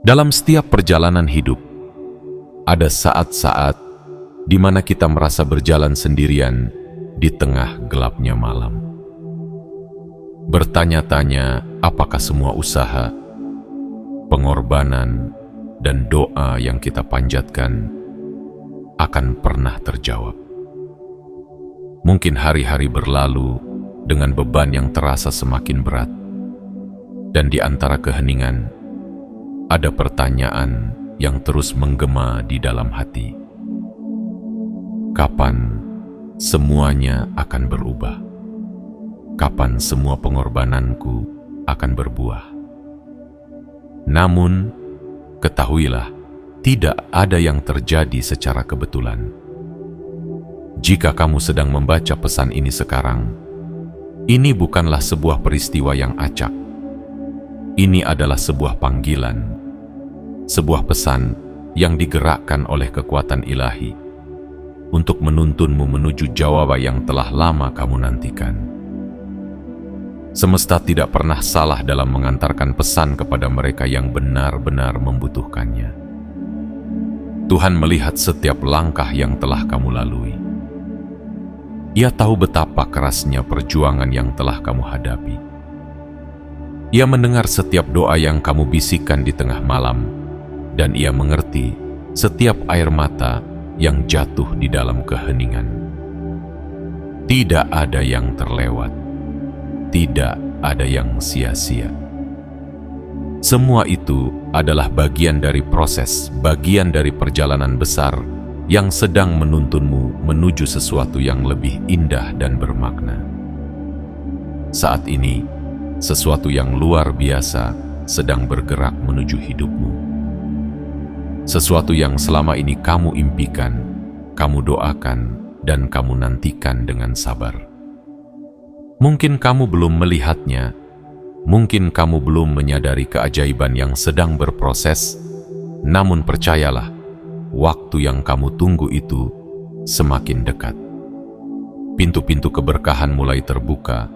Dalam setiap perjalanan hidup, ada saat-saat di mana kita merasa berjalan sendirian di tengah gelapnya malam. Bertanya-tanya apakah semua usaha, pengorbanan, dan doa yang kita panjatkan akan pernah terjawab. Mungkin hari-hari berlalu dengan beban yang terasa semakin berat, dan di antara keheningan ada pertanyaan yang terus menggema di dalam hati. Kapan semuanya akan berubah? Kapan semua pengorbananku akan berbuah? Namun, ketahuilah, tidak ada yang terjadi secara kebetulan. Jika kamu sedang membaca pesan ini sekarang, ini bukanlah sebuah peristiwa yang acak. Ini adalah sebuah panggilan, sebuah pesan yang digerakkan oleh kekuatan ilahi untuk menuntunmu menuju jawaban yang telah lama kamu nantikan. Semesta tidak pernah salah dalam mengantarkan pesan kepada mereka yang benar-benar membutuhkannya. Tuhan melihat setiap langkah yang telah kamu lalui. Ia tahu betapa kerasnya perjuangan yang telah kamu hadapi. Ia mendengar setiap doa yang kamu bisikkan di tengah malam, dan Ia mengerti setiap air mata yang jatuh di dalam keheningan. Tidak ada yang terlewat, tidak ada yang sia-sia. Semua itu adalah bagian dari proses, bagian dari perjalanan besar yang sedang menuntunmu menuju sesuatu yang lebih indah dan bermakna. Saat ini, sesuatu yang luar biasa sedang bergerak menuju hidupmu. Sesuatu yang selama ini kamu impikan, kamu doakan, dan kamu nantikan dengan sabar. Mungkin kamu belum melihatnya, mungkin kamu belum menyadari keajaiban yang sedang berproses, namun percayalah, waktu yang kamu tunggu itu semakin dekat. Pintu-pintu keberkahan mulai terbuka,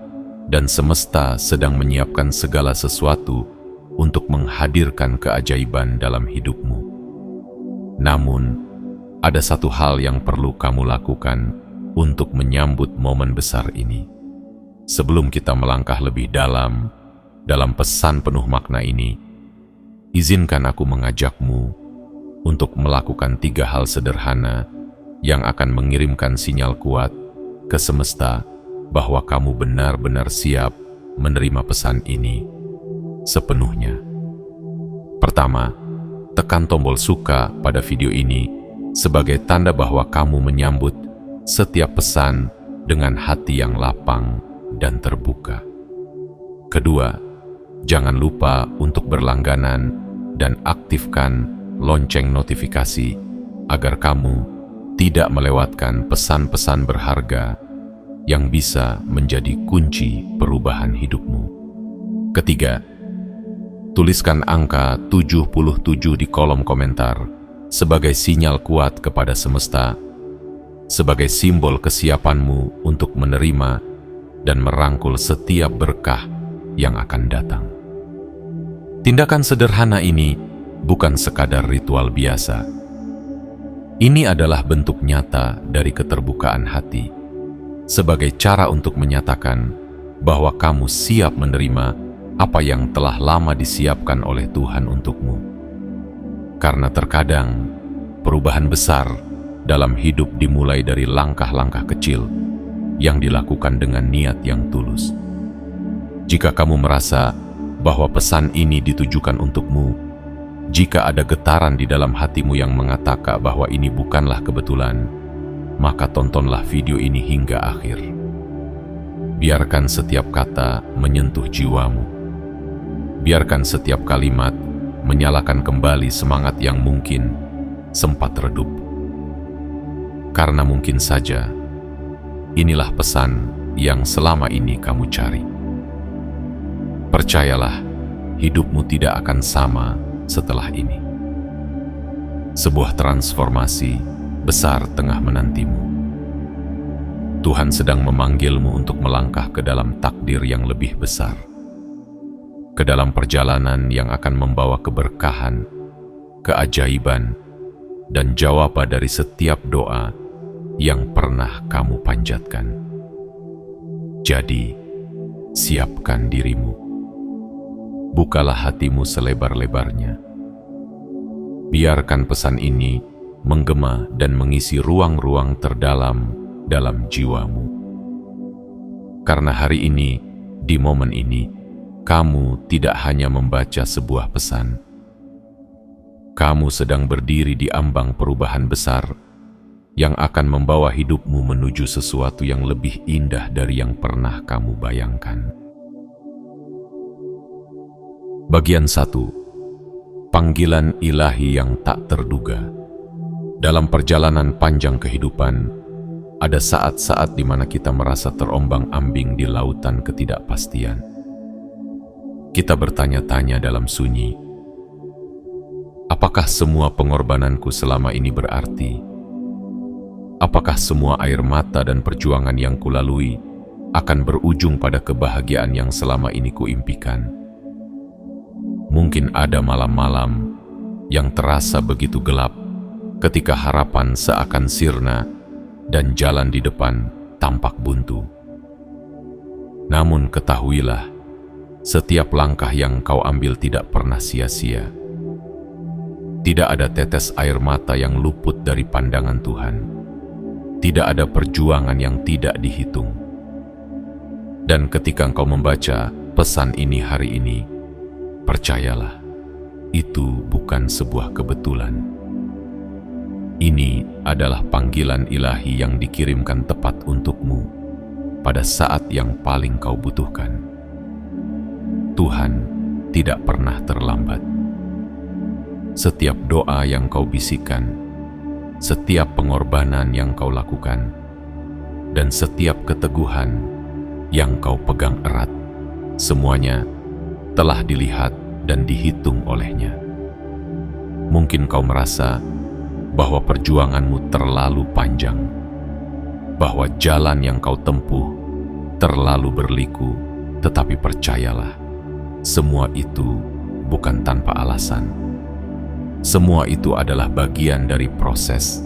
dan semesta sedang menyiapkan segala sesuatu untuk menghadirkan keajaiban dalam hidupmu. Namun, ada satu hal yang perlu kamu lakukan untuk menyambut momen besar ini. Sebelum kita melangkah lebih dalam pesan penuh makna ini, izinkan aku mengajakmu untuk melakukan 3 hal sederhana yang akan mengirimkan sinyal kuat ke semesta bahwa kamu benar-benar siap menerima pesan ini sepenuhnya. Pertama, tekan tombol suka pada video ini sebagai tanda bahwa kamu menyambut setiap pesan dengan hati yang lapang dan terbuka. Kedua, jangan lupa untuk berlangganan dan aktifkan lonceng notifikasi agar kamu tidak melewatkan pesan-pesan berharga yang bisa menjadi kunci perubahan hidupmu. Ketiga, tuliskan angka 77 di kolom komentar sebagai sinyal kuat kepada semesta, sebagai simbol kesiapanmu untuk menerima dan merangkul setiap berkah yang akan datang. Tindakan sederhana ini bukan sekadar ritual biasa. Ini adalah bentuk nyata dari keterbukaan hati, sebagai cara untuk menyatakan bahwa kamu siap menerima apa yang telah lama disiapkan oleh Tuhan untukmu. Karena terkadang perubahan besar dalam hidup dimulai dari langkah-langkah kecil yang dilakukan dengan niat yang tulus. Jika kamu merasa bahwa pesan ini ditujukan untukmu, jika ada getaran di dalam hatimu yang mengatakan bahwa ini bukanlah kebetulan, maka tontonlah video ini hingga akhir. Biarkan setiap kata menyentuh jiwamu. Biarkan setiap kalimat menyalakan kembali semangat yang mungkin sempat redup. Karena mungkin saja inilah pesan yang selama ini kamu cari. Percayalah, hidupmu tidak akan sama setelah ini. Sebuah transformasi besar tengah menantimu. Tuhan sedang memanggilmu untuk melangkah ke dalam takdir yang lebih besar, ke dalam perjalanan yang akan membawa keberkahan keajaiban, dan jawaban dari setiap doa yang pernah kamu panjatkan. Jadi, siapkan dirimu. Bukalah hatimu selebar-lebarnya. Biarkan pesan ini menggema dan mengisi ruang-ruang terdalam dalam jiwamu. Karena hari ini, di momen ini, kamu tidak hanya membaca sebuah pesan. Kamu sedang berdiri di ambang perubahan besar yang akan membawa hidupmu menuju sesuatu yang lebih indah dari yang pernah kamu bayangkan. Bagian 1. Panggilan ilahi yang tak terduga. Dalam perjalanan panjang kehidupan, ada saat-saat di mana kita merasa terombang-ambing di lautan ketidakpastian. Kita bertanya-tanya dalam sunyi, apakah semua pengorbananku selama ini berarti? Apakah semua air mata dan perjuangan yang kulalui akan berujung pada kebahagiaan yang selama ini kuimpikan? Mungkin ada malam-malam yang terasa begitu gelap ketika harapan seakan sirna dan jalan di depan tampak buntu. Namun ketahuilah, setiap langkah yang kau ambil tidak pernah sia-sia. Tidak ada tetes air mata yang luput dari pandangan Tuhan. Tidak ada perjuangan yang tidak dihitung. Dan ketika engkau membaca pesan ini hari ini, percayalah, itu bukan sebuah kebetulan. Ini adalah panggilan ilahi yang dikirimkan tepat untukmu pada saat yang paling kau butuhkan. Tuhan tidak pernah terlambat. Setiap doa yang kau bisikan, setiap pengorbanan yang kau lakukan, dan setiap keteguhan yang kau pegang erat, semuanya telah dilihat dan dihitung olehnya. Mungkin kau merasa bahwa perjuanganmu terlalu panjang, bahwa jalan yang kau tempuh terlalu berliku, tetapi percayalah, semua itu bukan tanpa alasan. Semua itu adalah bagian dari proses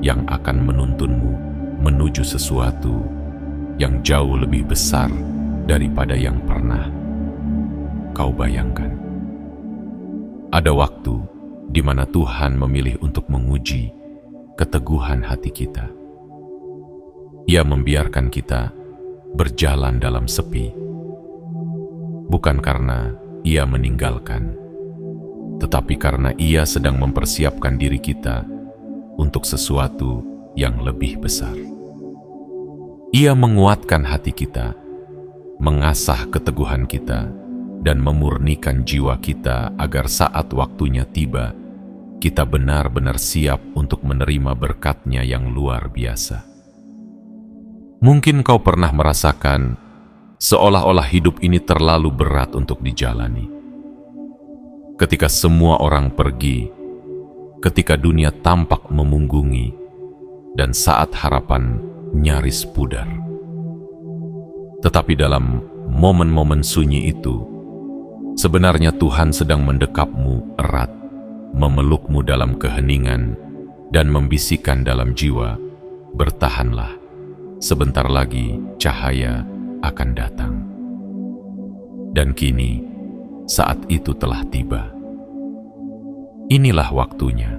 yang akan menuntunmu menuju sesuatu yang jauh lebih besar daripada yang pernah kau bayangkan. Ada waktu di mana Tuhan memilih untuk menguji keteguhan hati kita. Ia membiarkan kita berjalan dalam sepi, bukan karena Ia meninggalkan, tetapi karena Ia sedang mempersiapkan diri kita untuk sesuatu yang lebih besar. Ia menguatkan hati kita, mengasah keteguhan kita, dan memurnikan jiwa kita agar saat waktunya tiba, kita benar-benar siap untuk menerima berkat-Nya yang luar biasa. Mungkin kau pernah merasakan seolah-olah hidup ini terlalu berat untuk dijalani. Ketika semua orang pergi, ketika dunia tampak memunggungi, dan saat harapan nyaris pudar. Tetapi dalam momen-momen sunyi itu, sebenarnya Tuhan sedang mendekapmu erat, memelukmu dalam keheningan, dan membisikkan dalam jiwa, bertahanlah, sebentar lagi cahaya akan datang. Dan kini, saat itu telah tiba. Inilah waktunya.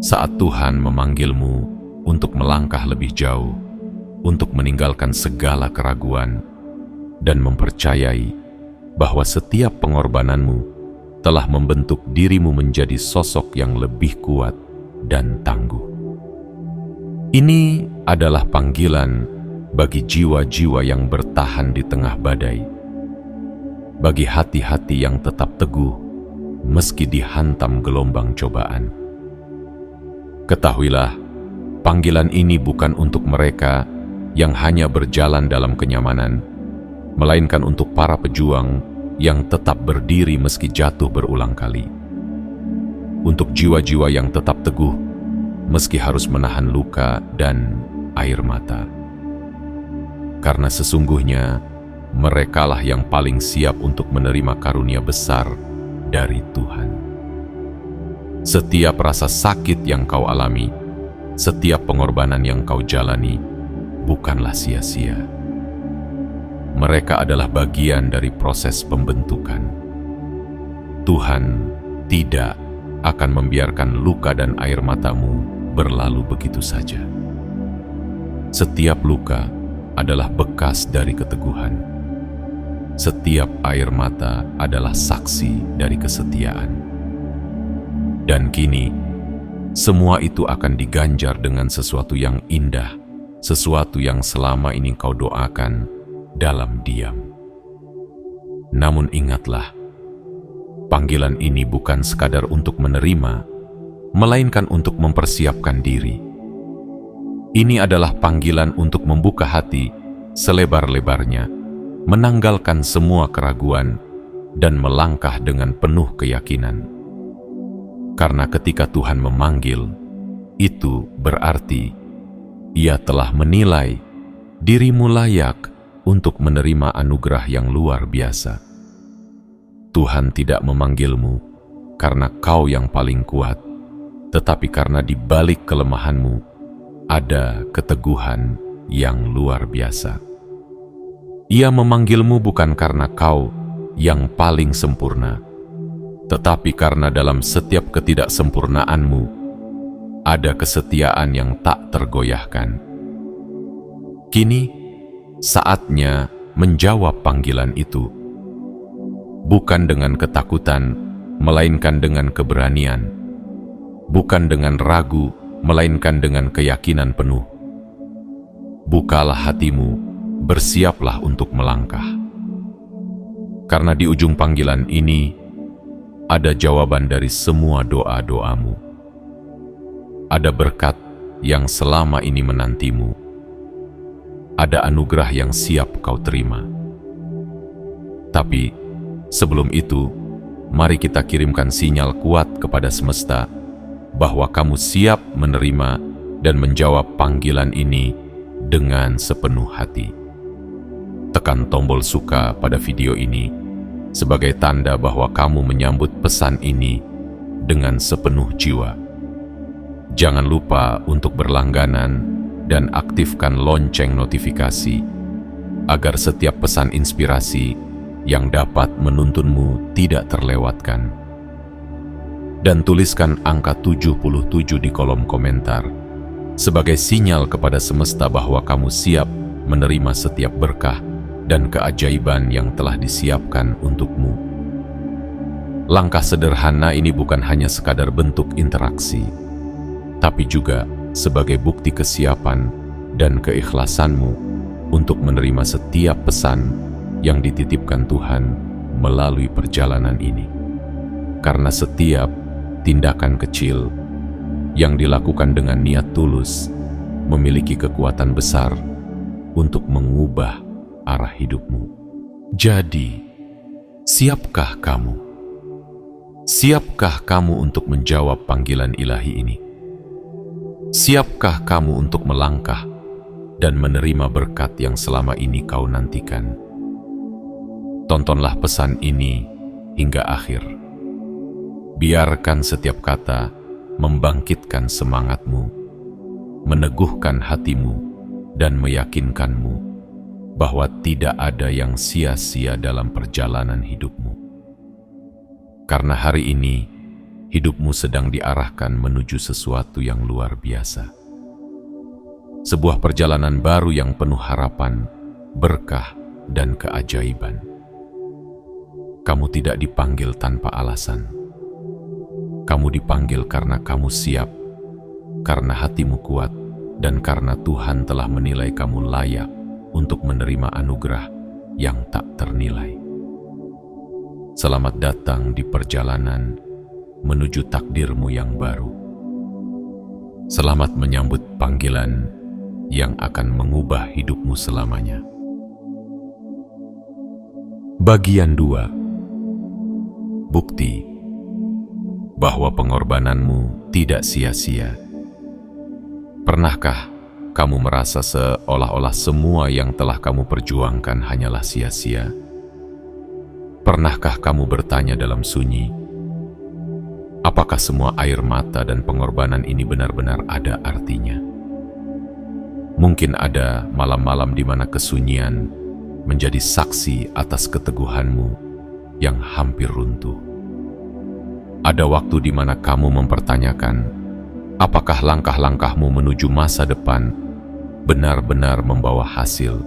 Saat Tuhan memanggilmu untuk melangkah lebih jauh, untuk meninggalkan segala keraguan, dan mempercayai bahwa setiap pengorbananmu telah membentuk dirimu menjadi sosok yang lebih kuat dan tangguh. Ini adalah panggilan bagi jiwa-jiwa yang bertahan di tengah badai, bagi hati-hati yang tetap teguh meski dihantam gelombang cobaan. Ketahuilah, panggilan ini bukan untuk mereka yang hanya berjalan dalam kenyamanan, melainkan untuk para pejuang yang tetap berdiri meski jatuh berulang kali. Untuk jiwa-jiwa yang tetap teguh meski harus menahan luka dan air mata. Karena sesungguhnya merekalah yang paling siap untuk menerima karunia besar dari Tuhan. Setiap rasa sakit yang kau alami, setiap pengorbanan yang kau jalani, bukanlah sia-sia. Mereka adalah bagian dari proses pembentukan. Tuhan tidak akan membiarkan luka dan air matamu berlalu begitu saja. Setiap luka adalah bekas dari keteguhan. Setiap air mata adalah saksi dari kesetiaan. Dan kini, semua itu akan diganjar dengan sesuatu yang indah, sesuatu yang selama ini kau doakan dalam diam. Namun ingatlah, panggilan ini bukan sekadar untuk menerima, melainkan untuk mempersiapkan diri. Ini adalah panggilan untuk membuka hati selebar-lebarnya, menanggalkan semua keraguan, dan melangkah dengan penuh keyakinan. Karena ketika Tuhan memanggil, itu berarti Ia telah menilai dirimu layak untuk menerima anugerah yang luar biasa. Tuhan tidak memanggilmu karena kau yang paling kuat, tetapi karena di balik kelemahanmu ada keteguhan yang luar biasa. Ia memanggilmu bukan karena kau yang paling sempurna, tetapi karena dalam setiap ketidaksempurnaanmu ada kesetiaan yang tak tergoyahkan. Kini saatnya menjawab panggilan itu, bukan dengan ketakutan, melainkan dengan keberanian, bukan dengan ragu, melainkan dengan keyakinan penuh. Bukalah hatimu, bersiaplah untuk melangkah. Karena di ujung panggilan ini ada jawaban dari semua doa-doamu. Ada berkat yang selama ini menantimu. Ada anugerah yang siap kau terima. Tapi sebelum itu, mari kita kirimkan sinyal kuat kepada semesta bahwa kamu siap menerima dan menjawab panggilan ini dengan sepenuh hati. Tekan tombol suka pada video ini sebagai tanda bahwa kamu menyambut pesan ini dengan sepenuh jiwa. Jangan lupa untuk berlangganan dan aktifkan lonceng notifikasi agar setiap pesan inspirasi yang dapat menuntunmu tidak terlewatkan. Dan tuliskan angka 77 di kolom komentar sebagai sinyal kepada semesta bahwa kamu siap menerima setiap berkah dan keajaiban yang telah disiapkan untukmu. Langkah sederhana ini bukan hanya sekadar bentuk interaksi, tapi juga sebagai bukti kesiapan dan keikhlasanmu untuk menerima setiap pesan yang dititipkan Tuhan melalui perjalanan ini. Karena setiap tindakan kecil yang dilakukan dengan niat tulus memiliki kekuatan besar untuk mengubah arah hidupmu. Jadi, siapkah kamu? Siapkah kamu untuk menjawab panggilan ilahi ini? Siapkah kamu untuk melangkah dan menerima berkat yang selama ini kau nantikan? Tontonlah pesan ini hingga akhir. Biarkan setiap kata membangkitkan semangatmu, meneguhkan hatimu, dan meyakinkanmu bahwa tidak ada yang sia-sia dalam perjalanan hidupmu. Karena hari ini, hidupmu sedang diarahkan menuju sesuatu yang luar biasa. Sebuah perjalanan baru yang penuh harapan, berkah, dan keajaiban. Kamu tidak dipanggil tanpa alasan. Kamu dipanggil karena kamu siap, karena hatimu kuat, dan karena Tuhan telah menilai kamu layak untuk menerima anugerah yang tak ternilai. Selamat datang di perjalanan menuju takdirmu yang baru. Selamat menyambut panggilan yang akan mengubah hidupmu selamanya. Bagian 2. Bukti bahwa pengorbananmu tidak sia-sia. Pernahkah kamu merasa seolah-olah semua yang telah kamu perjuangkan hanyalah sia-sia? Pernahkah kamu bertanya dalam sunyi, apakah semua air mata dan pengorbanan ini benar-benar ada artinya? Mungkin ada malam-malam di mana kesunyian menjadi saksi atas keteguhanmu yang hampir runtuh. Ada waktu di mana kamu mempertanyakan, apakah langkah-langkahmu menuju masa depan benar-benar membawa hasil,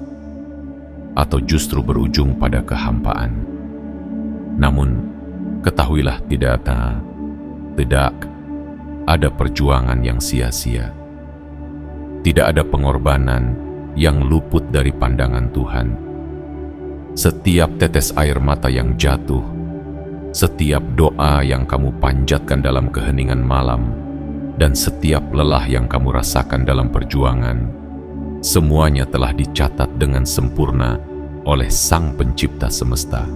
atau justru berujung pada kehampaan. Namun, ketahuilah tidak ada perjuangan yang sia-sia. Tidak ada pengorbanan yang luput dari pandangan Tuhan. Setiap tetes air mata yang jatuh, setiap doa yang kamu panjatkan dalam keheningan malam, dan setiap lelah yang kamu rasakan dalam perjuangan, semuanya telah dicatat dengan sempurna oleh Sang Pencipta semesta.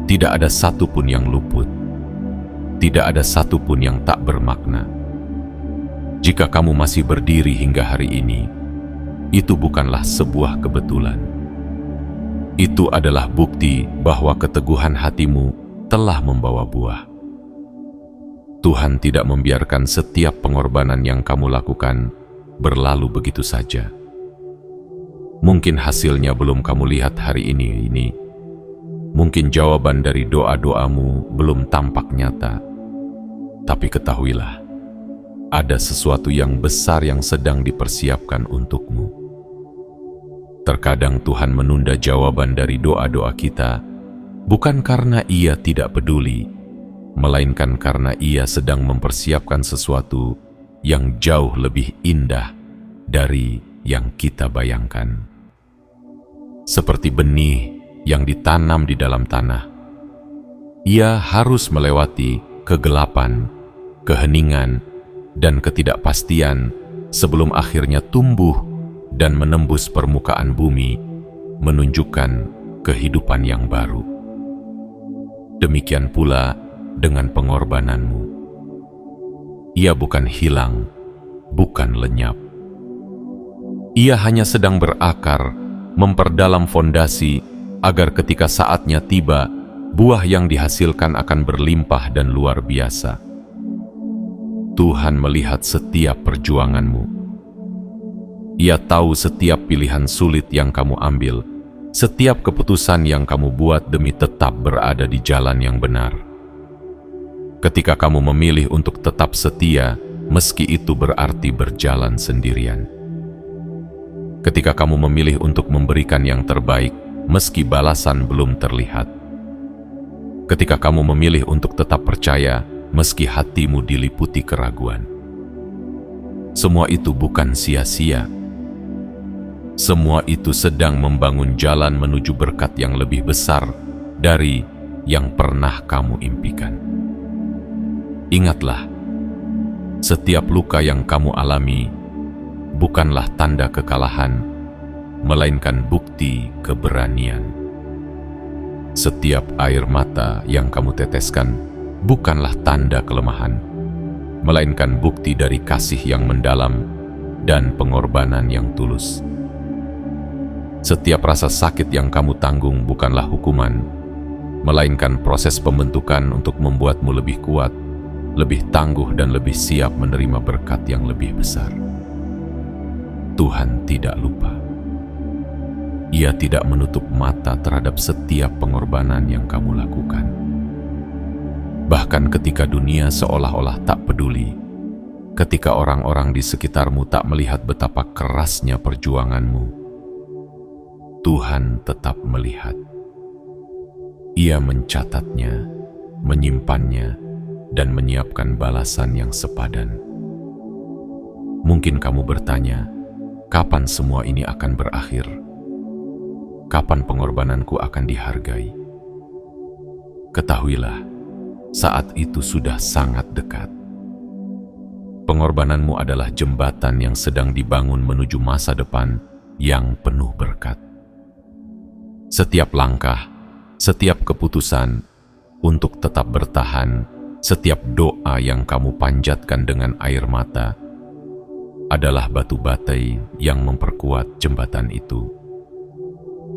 Tidak ada satupun yang luput, tidak ada satupun yang tak bermakna. Jika kamu masih berdiri hingga hari ini, itu bukanlah sebuah kebetulan. Itu adalah bukti bahwa keteguhan hatimu telah membawa buah. Tuhan tidak membiarkan setiap pengorbanan yang kamu lakukan berlalu begitu saja. Mungkin hasilnya belum kamu lihat hari ini. Mungkin jawaban dari doa-doamu belum tampak nyata. Tapi ketahuilah, ada sesuatu yang besar yang sedang dipersiapkan untukmu. Terkadang Tuhan menunda jawaban dari doa-doa kita, bukan karena Ia tidak peduli, melainkan karena Ia sedang mempersiapkan sesuatu yang jauh lebih indah dari yang kita bayangkan. Seperti benih yang ditanam di dalam tanah, ia harus melewati kegelapan, keheningan, dan ketidakpastian sebelum akhirnya tumbuh dan menembus permukaan bumi, menunjukkan kehidupan yang baru. Demikian pula dengan pengorbananmu. Ia bukan hilang, bukan lenyap. Ia hanya sedang berakar, memperdalam fondasi, agar ketika saatnya tiba, buah yang dihasilkan akan berlimpah dan luar biasa. Tuhan melihat setiap perjuanganmu. Ia tahu setiap pilihan sulit yang kamu ambil, setiap keputusan yang kamu buat demi tetap berada di jalan yang benar. Ketika kamu memilih untuk tetap setia, meski itu berarti berjalan sendirian. Ketika kamu memilih untuk memberikan yang terbaik, meski balasan belum terlihat. Ketika kamu memilih untuk tetap percaya, meski hatimu diliputi keraguan. Semua itu bukan sia-sia. Semua itu sedang membangun jalan menuju berkat yang lebih besar dari yang pernah kamu impikan. Ingatlah, setiap luka yang kamu alami bukanlah tanda kekalahan, melainkan bukti keberanian. Setiap air mata yang kamu teteskan bukanlah tanda kelemahan, melainkan bukti dari kasih yang mendalam dan pengorbanan yang tulus. Setiap rasa sakit yang kamu tanggung bukanlah hukuman, melainkan proses pembentukan untuk membuatmu lebih kuat, lebih tangguh dan lebih siap menerima berkat yang lebih besar. Tuhan tidak lupa. Ia tidak menutup mata terhadap setiap pengorbanan yang kamu lakukan. Bahkan ketika dunia seolah-olah tak peduli, ketika orang-orang di sekitarmu tak melihat betapa kerasnya perjuanganmu, Tuhan tetap melihat. Ia mencatatnya, menyimpannya, dan menyiapkan balasan yang sepadan. Mungkin kamu bertanya, kapan semua ini akan berakhir? Kapan pengorbananku akan dihargai? Ketahuilah, saat itu sudah sangat dekat. Pengorbananmu adalah jembatan yang sedang dibangun menuju masa depan yang penuh berkat. Setiap langkah, setiap keputusan untuk tetap bertahan, setiap doa yang kamu panjatkan dengan air mata adalah batu batai yang memperkuat jembatan itu.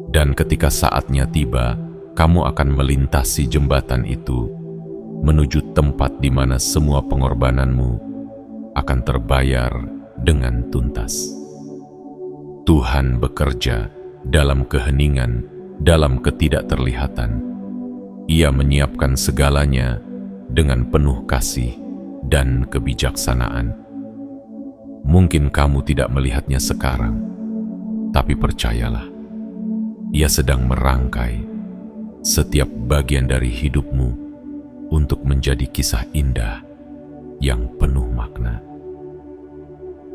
Dan ketika saatnya tiba, kamu akan melintasi jembatan itu, menuju tempat di mana semua pengorbananmu akan terbayar dengan tuntas. Tuhan bekerja dalam keheningan, dalam ketidakterlihatan. Ia menyiapkan segalanya dengan penuh kasih dan kebijaksanaan. Mungkin kamu tidak melihatnya sekarang, tapi percayalah, Ia sedang merangkai setiap bagian dari hidupmu untuk menjadi kisah indah yang penuh makna.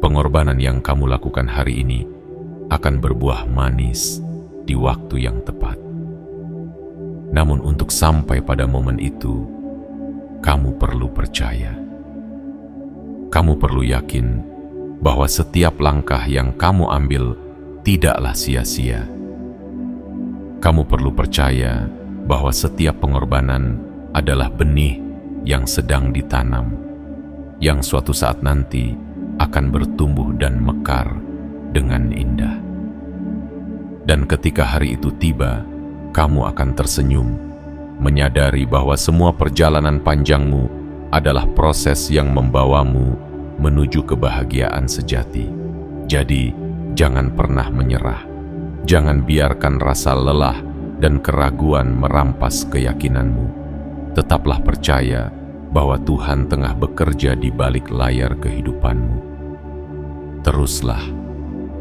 Pengorbanan yang kamu lakukan hari ini akan berbuah manis di waktu yang tepat. Namun untuk sampai pada momen itu, kamu perlu percaya. Kamu perlu yakin bahwa setiap langkah yang kamu ambil tidaklah sia-sia. Kamu perlu percaya bahwa setiap pengorbanan adalah benih yang sedang ditanam, yang suatu saat nanti akan bertumbuh dan mekar dengan indah. Dan ketika hari itu tiba, kamu akan tersenyum, menyadari bahwa semua perjalanan panjangmu adalah proses yang membawamu menuju kebahagiaan sejati. Jadi, jangan pernah menyerah. Jangan biarkan rasa lelah dan keraguan merampas keyakinanmu. Tetaplah percaya bahwa Tuhan tengah bekerja di balik layar kehidupanmu. Teruslah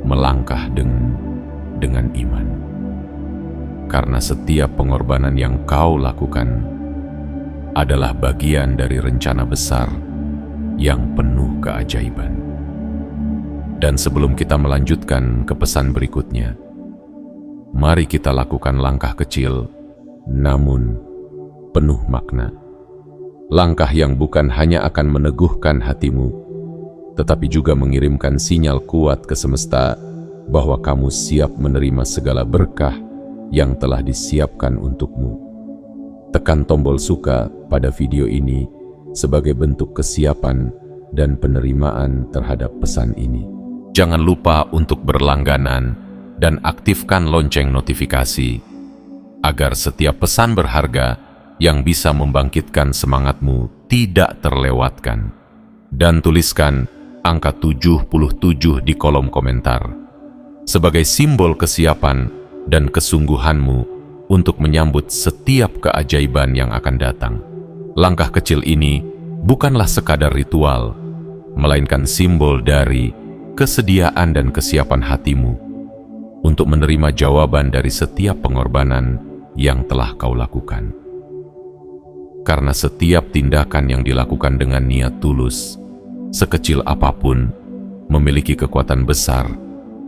melangkah dengan iman. Karena setiap pengorbanan yang kau lakukan adalah bagian dari rencana besar yang penuh keajaiban. Dan sebelum kita melanjutkan ke pesan berikutnya, mari kita lakukan langkah kecil, namun penuh makna. Langkah yang bukan hanya akan meneguhkan hatimu, tetapi juga mengirimkan sinyal kuat ke semesta bahwa kamu siap menerima segala berkah yang telah disiapkan untukmu. Tekan tombol suka pada video ini sebagai bentuk kesiapan dan penerimaan terhadap pesan ini. Jangan lupa untuk berlangganan dan aktifkan lonceng notifikasi agar setiap pesan berharga yang bisa membangkitkan semangatmu tidak terlewatkan. Dan tuliskan angka 77 di kolom komentar sebagai simbol kesiapan dan kesungguhanmu untuk menyambut setiap keajaiban yang akan datang. Langkah kecil ini bukanlah sekadar ritual, melainkan simbol dari kesediaan dan kesiapan hatimu untuk menerima jawaban dari setiap pengorbanan yang telah kau lakukan. Karena setiap tindakan yang dilakukan dengan niat tulus, sekecil apapun, memiliki kekuatan besar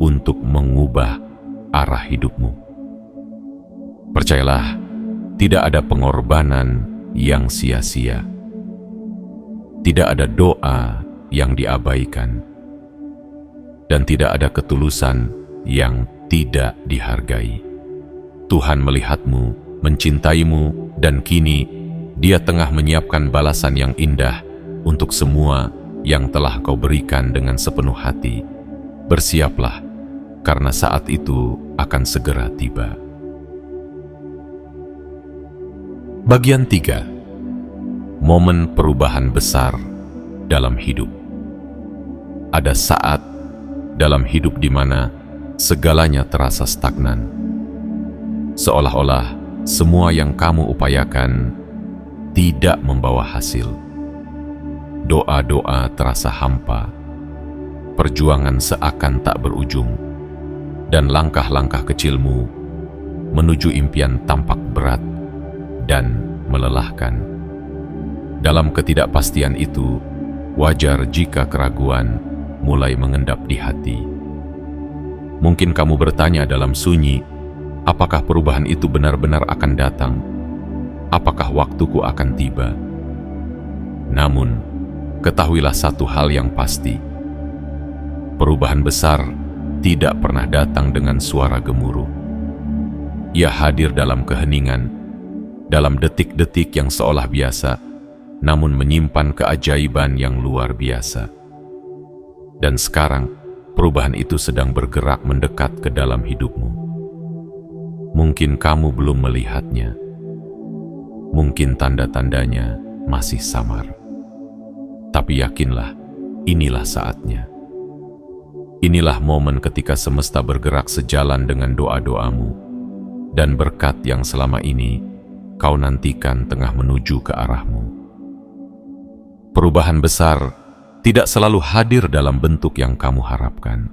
untuk mengubah arah hidupmu. Percayalah, tidak ada pengorbanan yang sia-sia. Tidak ada doa yang diabaikan. Dan tidak ada ketulusan yang tidak dihargai. Tuhan melihatmu, mencintaimu, dan kini Dia tengah menyiapkan balasan yang indah untuk semua yang telah kau berikan dengan sepenuh hati. Bersiaplah, karena saat itu akan segera tiba. Bagian 3. Momen perubahan besar dalam hidup. Ada saat dalam hidup di mana segalanya terasa stagnan. Seolah-olah semua yang kamu upayakan tidak membawa hasil. Doa-doa terasa hampa. Perjuangan seakan tak berujung. Dan langkah-langkah kecilmu menuju impian tampak berat dan melelahkan. Dalam ketidakpastian itu, wajar jika keraguan mulai mengendap di hati. Mungkin kamu bertanya dalam sunyi, apakah perubahan itu benar-benar akan datang? Apakah waktuku akan tiba? Namun, ketahuilah satu hal yang pasti. Perubahan besar tidak pernah datang dengan suara gemuruh. Ia hadir dalam keheningan, dalam detik-detik yang seolah biasa, namun menyimpan keajaiban yang luar biasa. Dan sekarang, perubahan itu sedang bergerak mendekat ke dalam hidupmu. Mungkin kamu belum melihatnya. Mungkin tanda-tandanya masih samar. Tapi yakinlah, inilah saatnya. Inilah momen ketika semesta bergerak sejalan dengan doa-doamu, dan berkat yang selama ini kau nantikan tengah menuju ke arahmu. Perubahan besar tidak selalu hadir dalam bentuk yang kamu harapkan.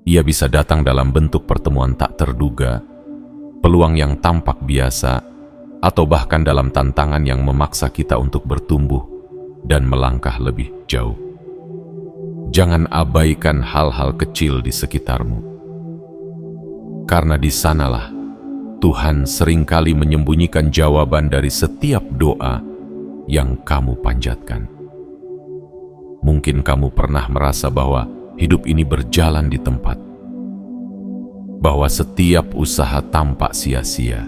Ia bisa datang dalam bentuk pertemuan tak terduga, peluang yang tampak biasa, atau bahkan dalam tantangan yang memaksa kita untuk bertumbuh dan melangkah lebih jauh. Jangan abaikan hal-hal kecil di sekitarmu, karena di sanalah Tuhan seringkali menyembunyikan jawaban dari setiap doa yang kamu panjatkan. Mungkin kamu pernah merasa bahwa hidup ini berjalan di tempat, bahwa setiap usaha tampak sia-sia.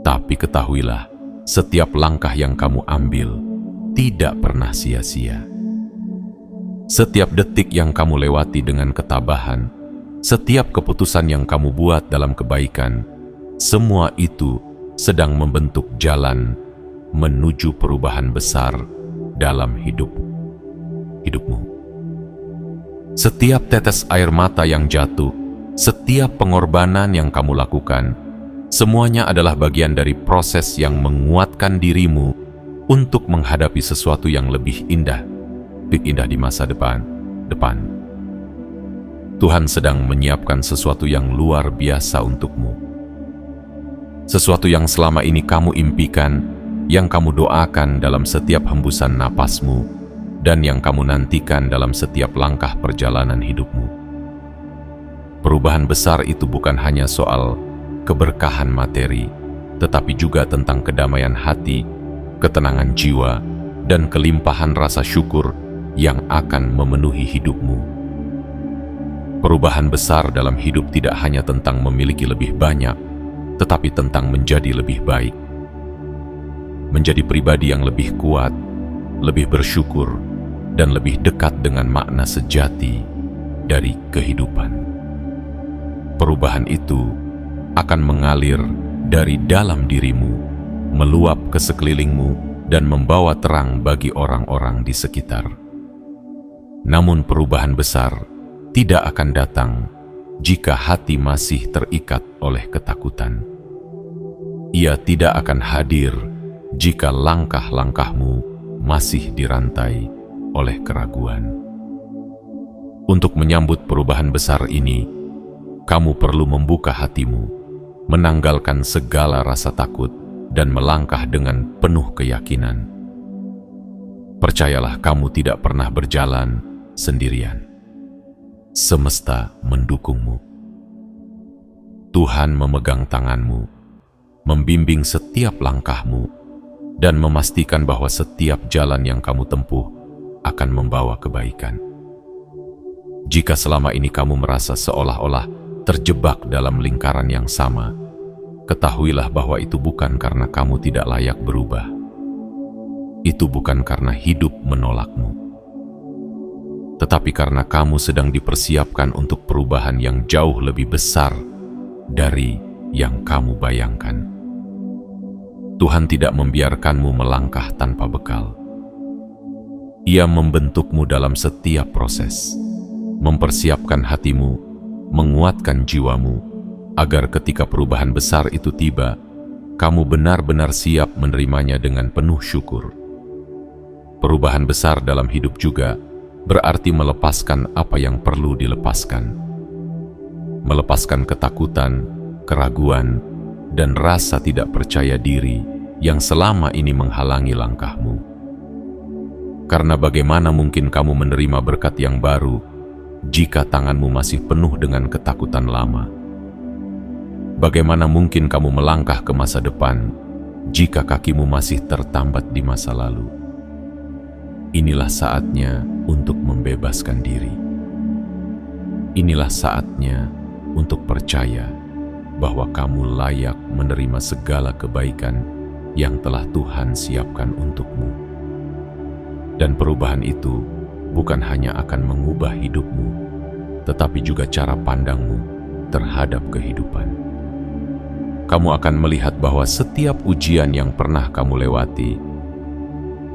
Tapi ketahuilah, setiap langkah yang kamu ambil tidak pernah sia-sia. Setiap detik yang kamu lewati dengan ketabahan, setiap keputusan yang kamu buat dalam kebaikan, semua itu sedang membentuk jalan menuju perubahan besar dalam hidupmu. Setiap tetes air mata yang jatuh, setiap pengorbanan yang kamu lakukan, semuanya adalah bagian dari proses yang menguatkan dirimu untuk menghadapi sesuatu yang lebih indah di masa depan. Tuhan sedang menyiapkan sesuatu yang luar biasa untukmu. Sesuatu yang selama ini kamu impikan, yang kamu doakan dalam setiap hembusan napasmu, dan yang kamu nantikan dalam setiap langkah perjalanan hidupmu. Perubahan besar itu bukan hanya soal keberkahan materi, tetapi juga tentang kedamaian hati, ketenangan jiwa, dan kelimpahan rasa syukur yang akan memenuhi hidupmu. Perubahan besar dalam hidup tidak hanya tentang memiliki lebih banyak, tetapi tentang menjadi lebih baik. Menjadi pribadi yang lebih kuat, lebih bersyukur, dan lebih dekat dengan makna sejati dari kehidupan. Perubahan itu akan mengalir dari dalam dirimu, meluap ke sekelilingmu, dan membawa terang bagi orang-orang di sekitar. Namun perubahan besar tidak akan datang jika hati masih terikat oleh ketakutan. Ia tidak akan hadir jika langkah-langkahmu masih dirantai oleh keraguan. Untuk menyambut perubahan besar ini, kamu perlu membuka hatimu, menanggalkan segala rasa takut, dan melangkah dengan penuh keyakinan. Percayalah, kamu tidak pernah berjalan sendirian. Semesta mendukungmu. Tuhan memegang tanganmu, membimbing setiap langkahmu, dan memastikan bahwa setiap jalan yang kamu tempuh akan membawa kebaikan. Jika selama ini kamu merasa seolah-olah terjebak dalam lingkaran yang sama, ketahuilah bahwa itu bukan karena kamu tidak layak berubah. Itu bukan karena hidup menolakmu, tetapi karena kamu sedang dipersiapkan untuk perubahan yang jauh lebih besar dari yang kamu bayangkan. Tuhan tidak membiarkanmu melangkah tanpa bekal. Ia membentukmu dalam setiap proses, mempersiapkan hatimu, menguatkan jiwamu, agar ketika perubahan besar itu tiba, kamu benar-benar siap menerimanya dengan penuh syukur. Perubahan besar dalam hidup juga berarti melepaskan apa yang perlu dilepaskan. Melepaskan ketakutan, keraguan, dan rasa tidak percaya diri yang selama ini menghalangi langkahmu. Karena bagaimana mungkin kamu menerima berkat yang baru jika tanganmu masih penuh dengan ketakutan lama? Bagaimana mungkin kamu melangkah ke masa depan jika kakimu masih tertambat di masa lalu? Inilah saatnya untuk membebaskan diri. Inilah saatnya untuk percaya bahwa kamu layak menerima segala kebaikan yang telah Tuhan siapkan untukmu. Dan perubahan itu bukan hanya akan mengubah hidupmu, tetapi juga cara pandangmu terhadap kehidupan. kamu akan melihat bahwa setiap ujian yang pernah kamu lewati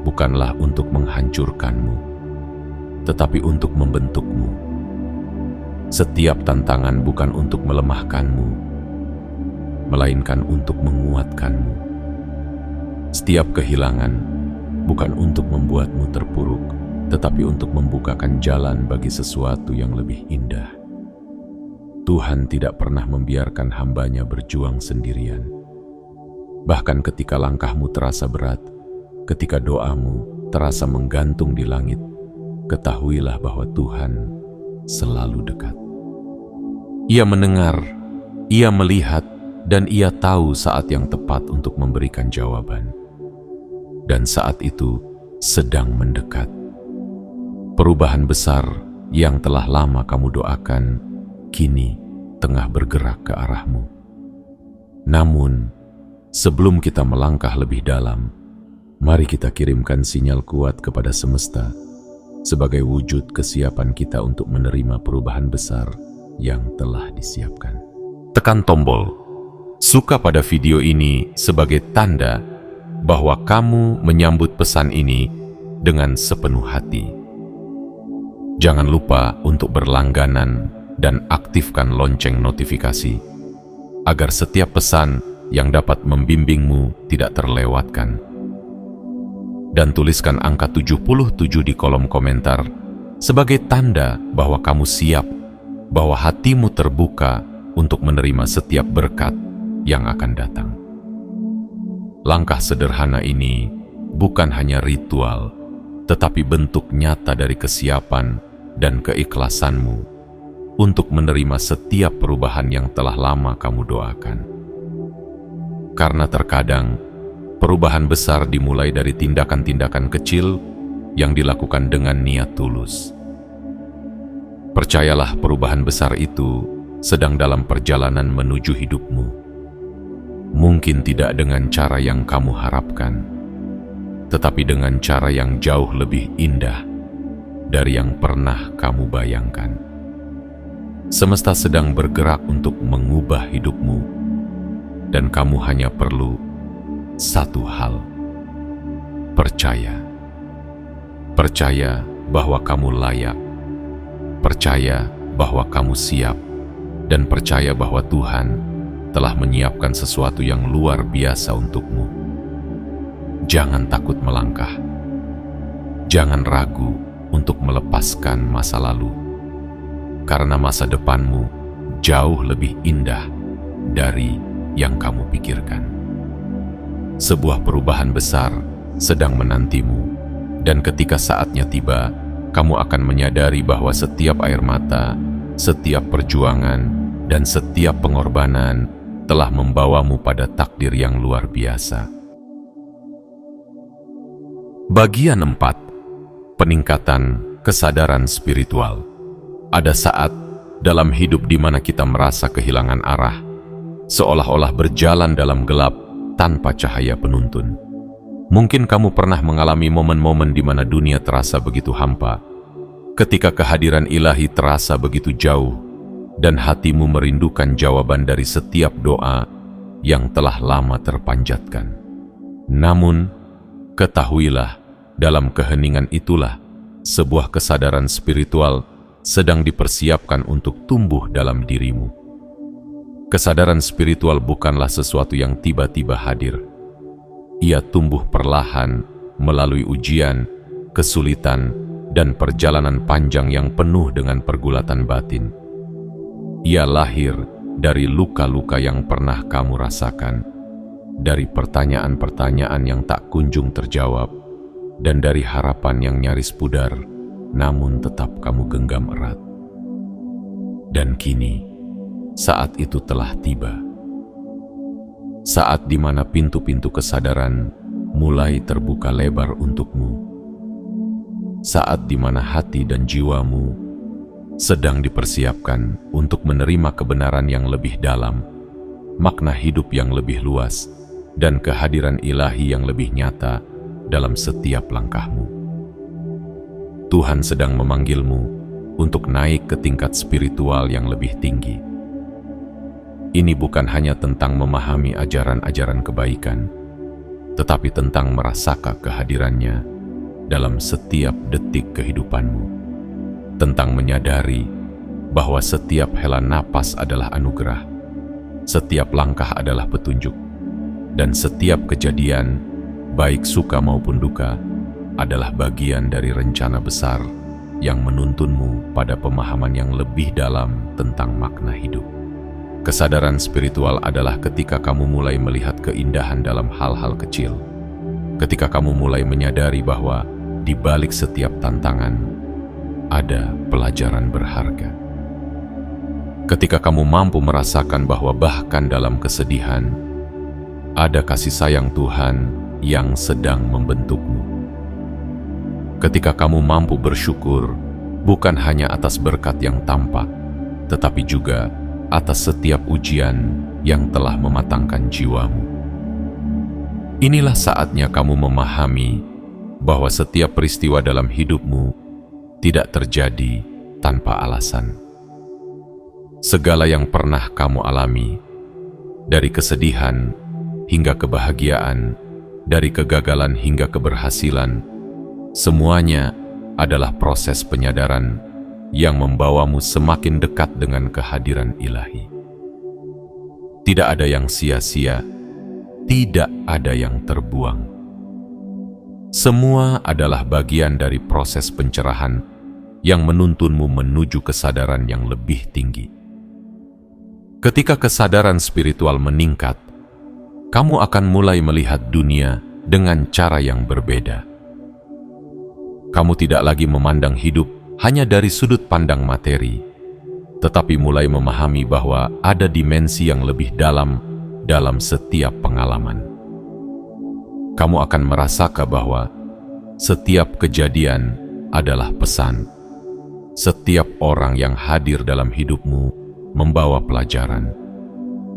bukanlah untuk menghancurkanmu, tetapi untuk membentukmu. Setiap tantangan bukan untuk melemahkanmu, melainkan untuk menguatkanmu. Setiap kehilangan bukan untuk membuatmu terpuruk, tetapi untuk membukakan jalan bagi sesuatu yang lebih indah. Tuhan tidak pernah membiarkan hamba-Nya berjuang sendirian. Bahkan ketika langkahmu terasa berat, ketika doamu terasa menggantung di langit, ketahuilah bahwa Tuhan selalu dekat. Ia mendengar, Ia melihat, dan Ia tahu saat yang tepat untuk memberikan jawaban. Dan saat itu sedang mendekat. Perubahan besar yang telah lama kamu doakan kini tengah bergerak ke arahmu. Namun, sebelum kita melangkah lebih dalam, mari kita kirimkan sinyal kuat kepada semesta sebagai wujud kesiapan kita untuk menerima perubahan besar yang telah disiapkan. Tekan tombol suka pada video ini sebagai tanda bahwa kamu menyambut pesan ini dengan sepenuh hati. Jangan lupa untuk berlangganan dan aktifkan lonceng notifikasi agar setiap pesan yang dapat membimbingmu tidak terlewatkan. Dan tuliskan angka 77 di kolom komentar sebagai tanda bahwa kamu siap, bahwa hatimu terbuka untuk menerima setiap berkat yang akan datang. Langkah sederhana ini bukan hanya ritual, tetapi bentuk nyata dari kesiapan dan keikhlasanmu untuk menerima setiap perubahan yang telah lama kamu doakan. Karena terkadang, perubahan besar dimulai dari tindakan-tindakan kecil yang dilakukan dengan niat tulus. Percayalah, perubahan besar itu sedang dalam perjalanan menuju hidupmu. Mungkin tidak dengan cara yang kamu harapkan, tetapi dengan cara yang jauh lebih indah dari yang pernah kamu bayangkan. Semesta sedang bergerak untuk mengubah hidupmu, dan kamu hanya perlu satu hal: percaya. Percaya bahwa kamu layak, percaya bahwa kamu siap, dan percaya bahwa Tuhan telah menyiapkan sesuatu yang luar biasa untukmu. Jangan takut melangkah. Jangan ragu untuk melepaskan masa lalu, karena masa depanmu jauh lebih indah dari yang kamu pikirkan. Sebuah perubahan besar sedang menantimu, dan ketika saatnya tiba, kamu akan menyadari bahwa setiap air mata, setiap perjuangan, dan setiap pengorbanan telah membawamu pada takdir yang luar biasa. Bagian 4. Peningkatan kesadaran spiritual. Ada saat dalam hidup di mana kita merasa kehilangan arah, seolah-olah berjalan dalam gelap tanpa cahaya penuntun. Mungkin kamu pernah mengalami momen-momen di mana dunia terasa begitu hampa, ketika kehadiran ilahi terasa begitu jauh, dan hatimu merindukan jawaban dari setiap doa yang telah lama terpanjatkan. Namun, ketahuilah, dalam keheningan itulah sebuah kesadaran spiritual sedang dipersiapkan untuk tumbuh dalam dirimu. Kesadaran spiritual bukanlah sesuatu yang tiba-tiba hadir. Ia tumbuh perlahan melalui ujian, kesulitan, dan perjalanan panjang yang penuh dengan pergulatan batin. Ia lahir dari luka-luka yang pernah kamu rasakan, dari pertanyaan-pertanyaan yang tak kunjung terjawab, dan dari harapan yang nyaris pudar, namun tetap kamu genggam erat. Dan kini, saat itu telah tiba. Saat di mana pintu-pintu kesadaran mulai terbuka lebar untukmu. Saat di mana hati dan jiwamu sedang dipersiapkan untuk menerima kebenaran yang lebih dalam, makna hidup yang lebih luas, dan kehadiran ilahi yang lebih nyata dalam setiap langkahmu. Tuhan sedang memanggilmu untuk naik ke tingkat spiritual yang lebih tinggi. ini bukan hanya tentang memahami ajaran-ajaran kebaikan, tetapi tentang merasakan kehadirannya dalam setiap detik kehidupanmu, tentang menyadari bahwa setiap hela napas adalah anugerah, setiap langkah adalah petunjuk, dan setiap kejadian, baik suka maupun duka, adalah bagian dari rencana besar yang menuntunmu pada pemahaman yang lebih dalam tentang makna hidup. Kesadaran spiritual adalah ketika kamu mulai melihat keindahan dalam hal-hal kecil, ketika kamu mulai menyadari bahwa di balik setiap tantangan ada pelajaran berharga. Ketika kamu mampu merasakan bahwa bahkan dalam kesedihan ada kasih sayang Tuhan yang sedang membentukmu. Ketika kamu mampu bersyukur bukan hanya atas berkat yang tampak, tetapi juga atas setiap ujian yang telah mematangkan jiwamu. Inilah saatnya kamu memahami bahwa setiap peristiwa dalam hidupmu tidak terjadi tanpa alasan. Segala yang pernah kamu alami, dari kesedihan hingga kebahagiaan, dari kegagalan hingga keberhasilan, semuanya adalah proses penyadaran yang membawamu semakin dekat dengan kehadiran ilahi. Tidak ada yang sia-sia, tidak ada yang terbuang. Semua adalah bagian dari proses pencerahan yang menuntunmu menuju kesadaran yang lebih tinggi. Ketika kesadaran spiritual meningkat, kamu akan mulai melihat dunia dengan cara yang berbeda. Kamu tidak lagi memandang hidup hanya dari sudut pandang materi, tetapi mulai memahami bahwa ada dimensi yang lebih dalam setiap pengalaman. Kamu akan merasakan bahwa setiap kejadian adalah pesan. Setiap orang yang hadir dalam hidupmu membawa pelajaran,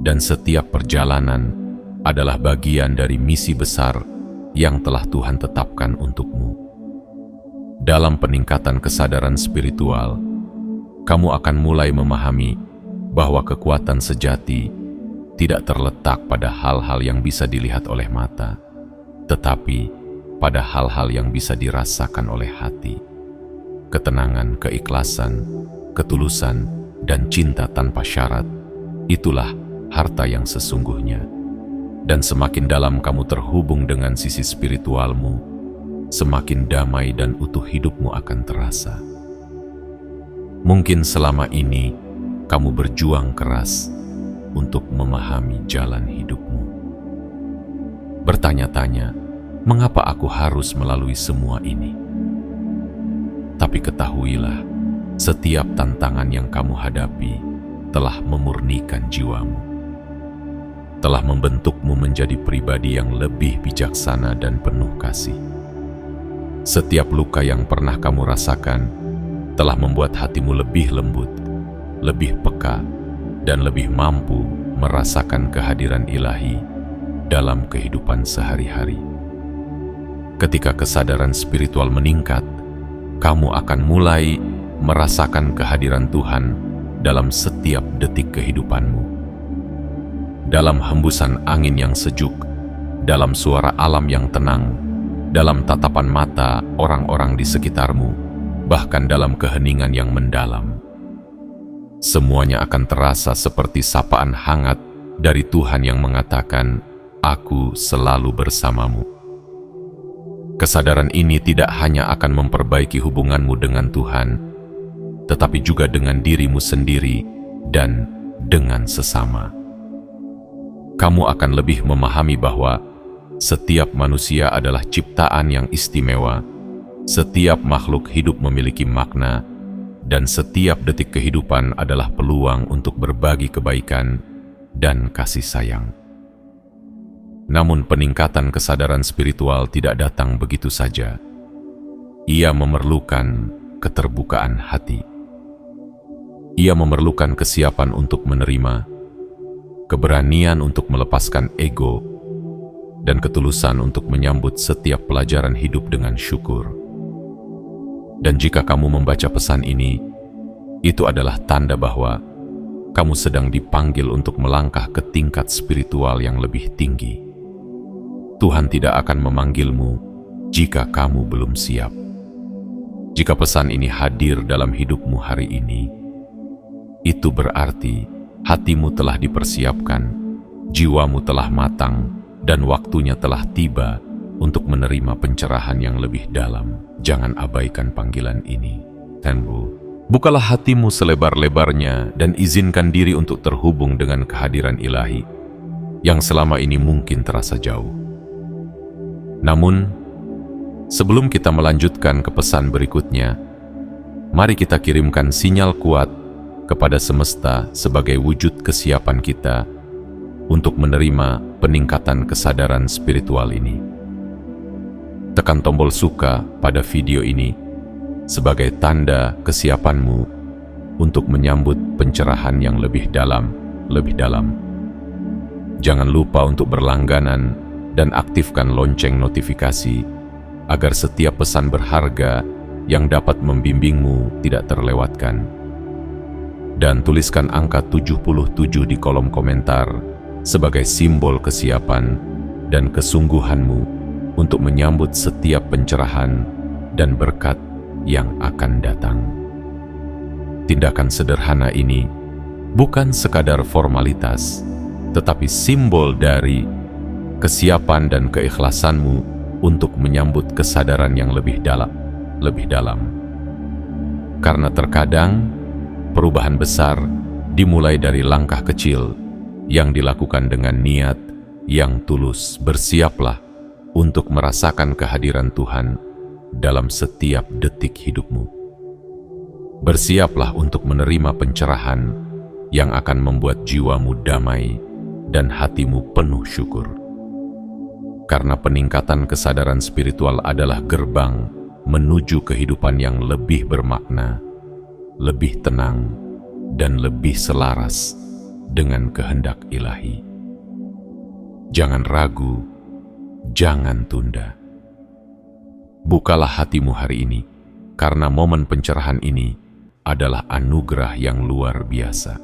dan setiap perjalanan adalah bagian dari misi besar yang telah Tuhan tetapkan untukmu. Dalam peningkatan kesadaran spiritual, kamu akan mulai memahami bahwa kekuatan sejati tidak terletak pada hal-hal yang bisa dilihat oleh mata, tetapi pada hal-hal yang bisa dirasakan oleh hati. Ketenangan, keikhlasan, ketulusan, dan cinta tanpa syarat, itulah harta yang sesungguhnya. Dan semakin dalam kamu terhubung dengan sisi spiritualmu, semakin damai dan utuh hidupmu akan terasa. Mungkin selama ini kamu berjuang keras untuk memahami jalan hidupmu. Bertanya-tanya, mengapa aku harus melalui semua ini? Tapi ketahuilah, setiap tantangan yang kamu hadapi telah memurnikan jiwamu, telah membentukmu menjadi pribadi yang lebih bijaksana dan penuh kasih. Setiap luka yang pernah kamu rasakan telah membuat hatimu lebih lembut, lebih peka, dan lebih mampu merasakan kehadiran ilahi dalam kehidupan sehari-hari. Ketika kesadaran spiritual meningkat, kamu akan mulai merasakan kehadiran Tuhan dalam setiap detik kehidupanmu. Dalam hembusan angin yang sejuk, dalam suara alam yang tenang, dalam tatapan mata orang-orang di sekitarmu, bahkan dalam keheningan yang mendalam. Semuanya akan terasa seperti sapaan hangat dari Tuhan yang mengatakan, "Aku selalu bersamamu." Kesadaran ini tidak hanya akan memperbaiki hubunganmu dengan Tuhan, tetapi juga dengan dirimu sendiri dan dengan sesama. Kamu akan lebih memahami bahwa setiap manusia adalah ciptaan yang istimewa, setiap makhluk hidup memiliki makna, dan setiap detik kehidupan adalah peluang untuk berbagi kebaikan dan kasih sayang. Namun peningkatan kesadaran spiritual tidak datang begitu saja. Ia memerlukan keterbukaan hati. Ia memerlukan kesiapan untuk menerima, keberanian untuk melepaskan ego, dan ketulusan untuk menyambut setiap pelajaran hidup dengan syukur. Dan jika kamu membaca pesan ini, itu adalah tanda bahwa kamu sedang dipanggil untuk melangkah ke tingkat spiritual yang lebih tinggi. Tuhan tidak akan memanggilmu jika kamu belum siap. Jika pesan ini hadir dalam hidupmu hari ini, itu berarti hatimu telah dipersiapkan, jiwamu telah matang, dan waktunya telah tiba untuk menerima pencerahan yang lebih dalam. Jangan abaikan panggilan ini. Tenbu, bukalah hatimu selebar-lebarnya dan izinkan diri untuk terhubung dengan kehadiran ilahi yang selama ini mungkin terasa jauh. Namun, sebelum kita melanjutkan ke pesan berikutnya, mari kita kirimkan sinyal kuat kepada semesta sebagai wujud kesiapan kita untuk menerima peningkatan kesadaran spiritual ini. Tekan tombol suka pada video ini sebagai tanda kesiapanmu untuk menyambut pencerahan yang lebih dalam. Jangan lupa untuk berlangganan dan aktifkan lonceng notifikasi agar setiap pesan berharga yang dapat membimbingmu tidak terlewatkan. Dan tuliskan angka 77 di kolom komentar sebagai simbol kesiapan dan kesungguhanmu untuk menyambut setiap pencerahan dan berkat yang akan datang. Tindakan sederhana ini bukan sekadar formalitas, tetapi simbol dari kesiapan dan keikhlasanmu untuk menyambut kesadaran yang lebih dalam. Karena terkadang perubahan besar dimulai dari langkah kecil yang dilakukan dengan niat yang tulus. Bersiaplah untuk merasakan kehadiran Tuhan dalam setiap detik hidupmu. Bersiaplah untuk menerima pencerahan yang akan membuat jiwamu damai dan hatimu penuh syukur. Karena peningkatan kesadaran spiritual adalah gerbang menuju kehidupan yang lebih bermakna, lebih tenang, dan lebih selaras dengan kehendak ilahi. Jangan ragu, jangan tunda. Bukalah hatimu hari ini, karena momen pencerahan ini adalah anugerah yang luar biasa.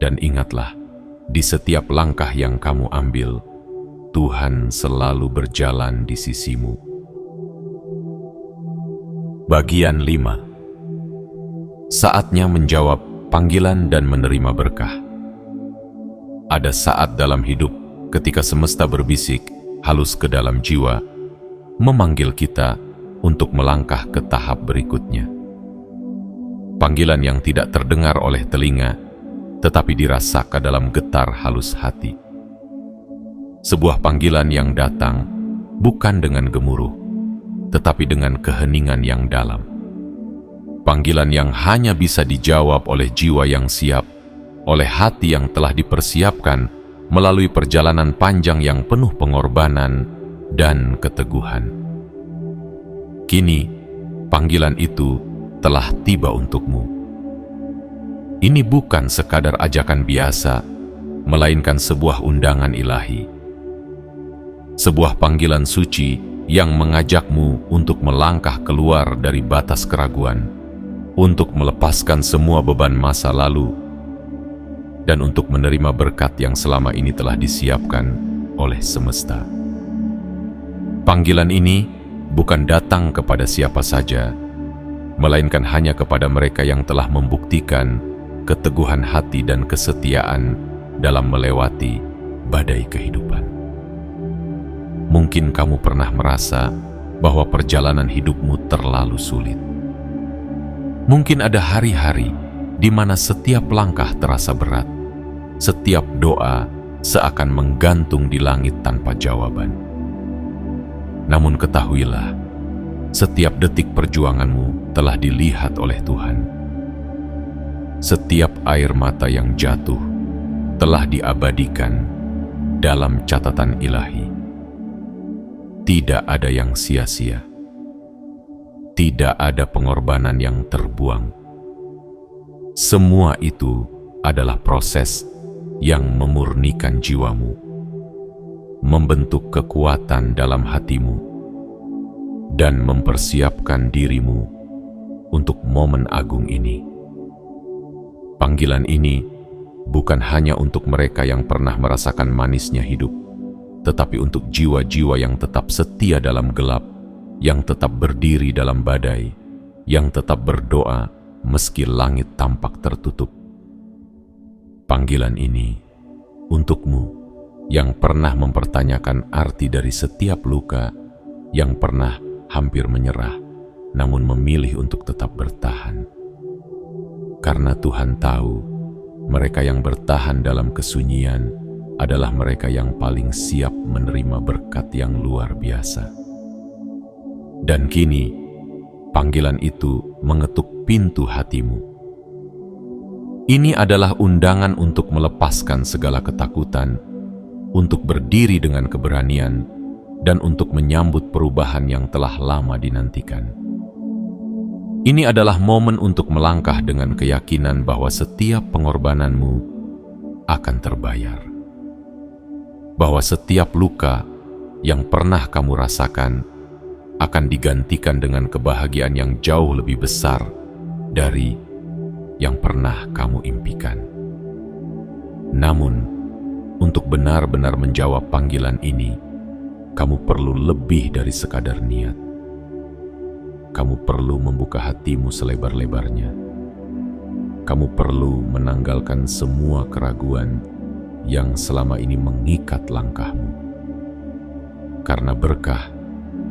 Dan ingatlah, di setiap langkah yang kamu ambil, Tuhan selalu berjalan di sisimu. Bagian 5. Saatnya menjawab panggilan dan menerima berkah. Ada saat dalam hidup ketika semesta berbisik halus ke dalam jiwa, memanggil kita untuk melangkah ke tahap berikutnya. Panggilan yang tidak terdengar oleh telinga, tetapi dirasakan dalam getar halus hati. Sebuah panggilan yang datang bukan dengan gemuruh, tetapi dengan keheningan yang dalam. Panggilan yang hanya bisa dijawab oleh jiwa yang siap, oleh hati yang telah dipersiapkan melalui perjalanan panjang yang penuh pengorbanan dan keteguhan. Kini, panggilan itu telah tiba untukmu. Ini bukan sekadar ajakan biasa, melainkan sebuah undangan ilahi. Sebuah panggilan suci yang mengajakmu untuk melangkah keluar dari batas keraguan, untuk melepaskan semua beban masa lalu, dan untuk menerima berkat yang selama ini telah disiapkan oleh semesta. Panggilan ini bukan datang kepada siapa saja, melainkan hanya kepada mereka yang telah membuktikan keteguhan hati dan kesetiaan dalam melewati badai kehidupan. Mungkin kamu pernah merasa bahwa perjalanan hidupmu terlalu sulit. Mungkin ada hari-hari di mana setiap langkah terasa berat, setiap doa seakan menggantung di langit tanpa jawaban. Namun ketahuilah, setiap detik perjuanganmu telah dilihat oleh Tuhan. Setiap air mata yang jatuh telah diabadikan dalam catatan ilahi. Tidak ada yang sia-sia. Tidak ada pengorbanan yang terbuang. Semua itu adalah proses yang memurnikan jiwamu, membentuk kekuatan dalam hatimu, dan mempersiapkan dirimu untuk momen agung ini. Panggilan ini bukan hanya untuk mereka yang pernah merasakan manisnya hidup, tetapi untuk jiwa-jiwa yang tetap setia dalam gelap, yang tetap berdiri dalam badai, yang tetap berdoa meski langit tampak tertutup. Panggilan ini untukmu yang pernah mempertanyakan arti dari setiap luka, yang pernah hampir menyerah, namun memilih untuk tetap bertahan. Karena Tuhan tahu, mereka yang bertahan dalam kesunyian adalah mereka yang paling siap menerima berkat yang luar biasa. Dan kini, panggilan itu mengetuk pintu hatimu. Ini adalah undangan untuk melepaskan segala ketakutan, untuk berdiri dengan keberanian, dan untuk menyambut perubahan yang telah lama dinantikan. Ini adalah momen untuk melangkah dengan keyakinan bahwa setiap pengorbananmu akan terbayar. Bahwa setiap luka yang pernah kamu rasakan akan digantikan dengan kebahagiaan yang jauh lebih besar dari yang pernah kamu impikan. Namun, untuk benar-benar menjawab panggilan ini, kamu perlu lebih dari sekadar niat. Kamu perlu membuka hatimu selebar-lebarnya. Kamu perlu menanggalkan semua keraguan yang selama ini mengikat langkahmu. Karena berkah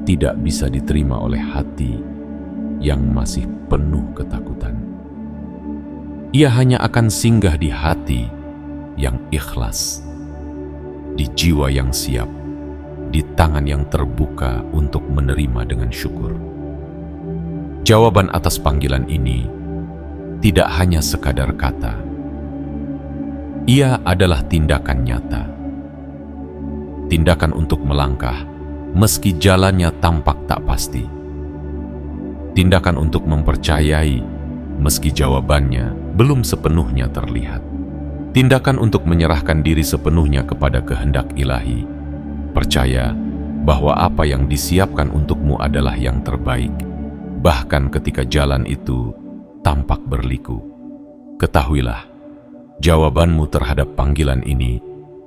tidak bisa diterima oleh hati yang masih penuh ketakutan. Ia hanya akan singgah di hati yang ikhlas, di jiwa yang siap, di tangan yang terbuka untuk menerima dengan syukur. Jawaban atas panggilan ini tidak hanya sekadar kata. Ia adalah tindakan nyata. Tindakan untuk melangkah meski jalannya tampak tak pasti. Tindakan untuk mempercayai meski jawabannya belum sepenuhnya terlihat. Tindakan untuk menyerahkan diri sepenuhnya kepada kehendak ilahi. Percaya bahwa apa yang disiapkan untukmu adalah yang terbaik. Bahkan ketika jalan itu tampak berliku, ketahuilah, jawabanmu terhadap panggilan ini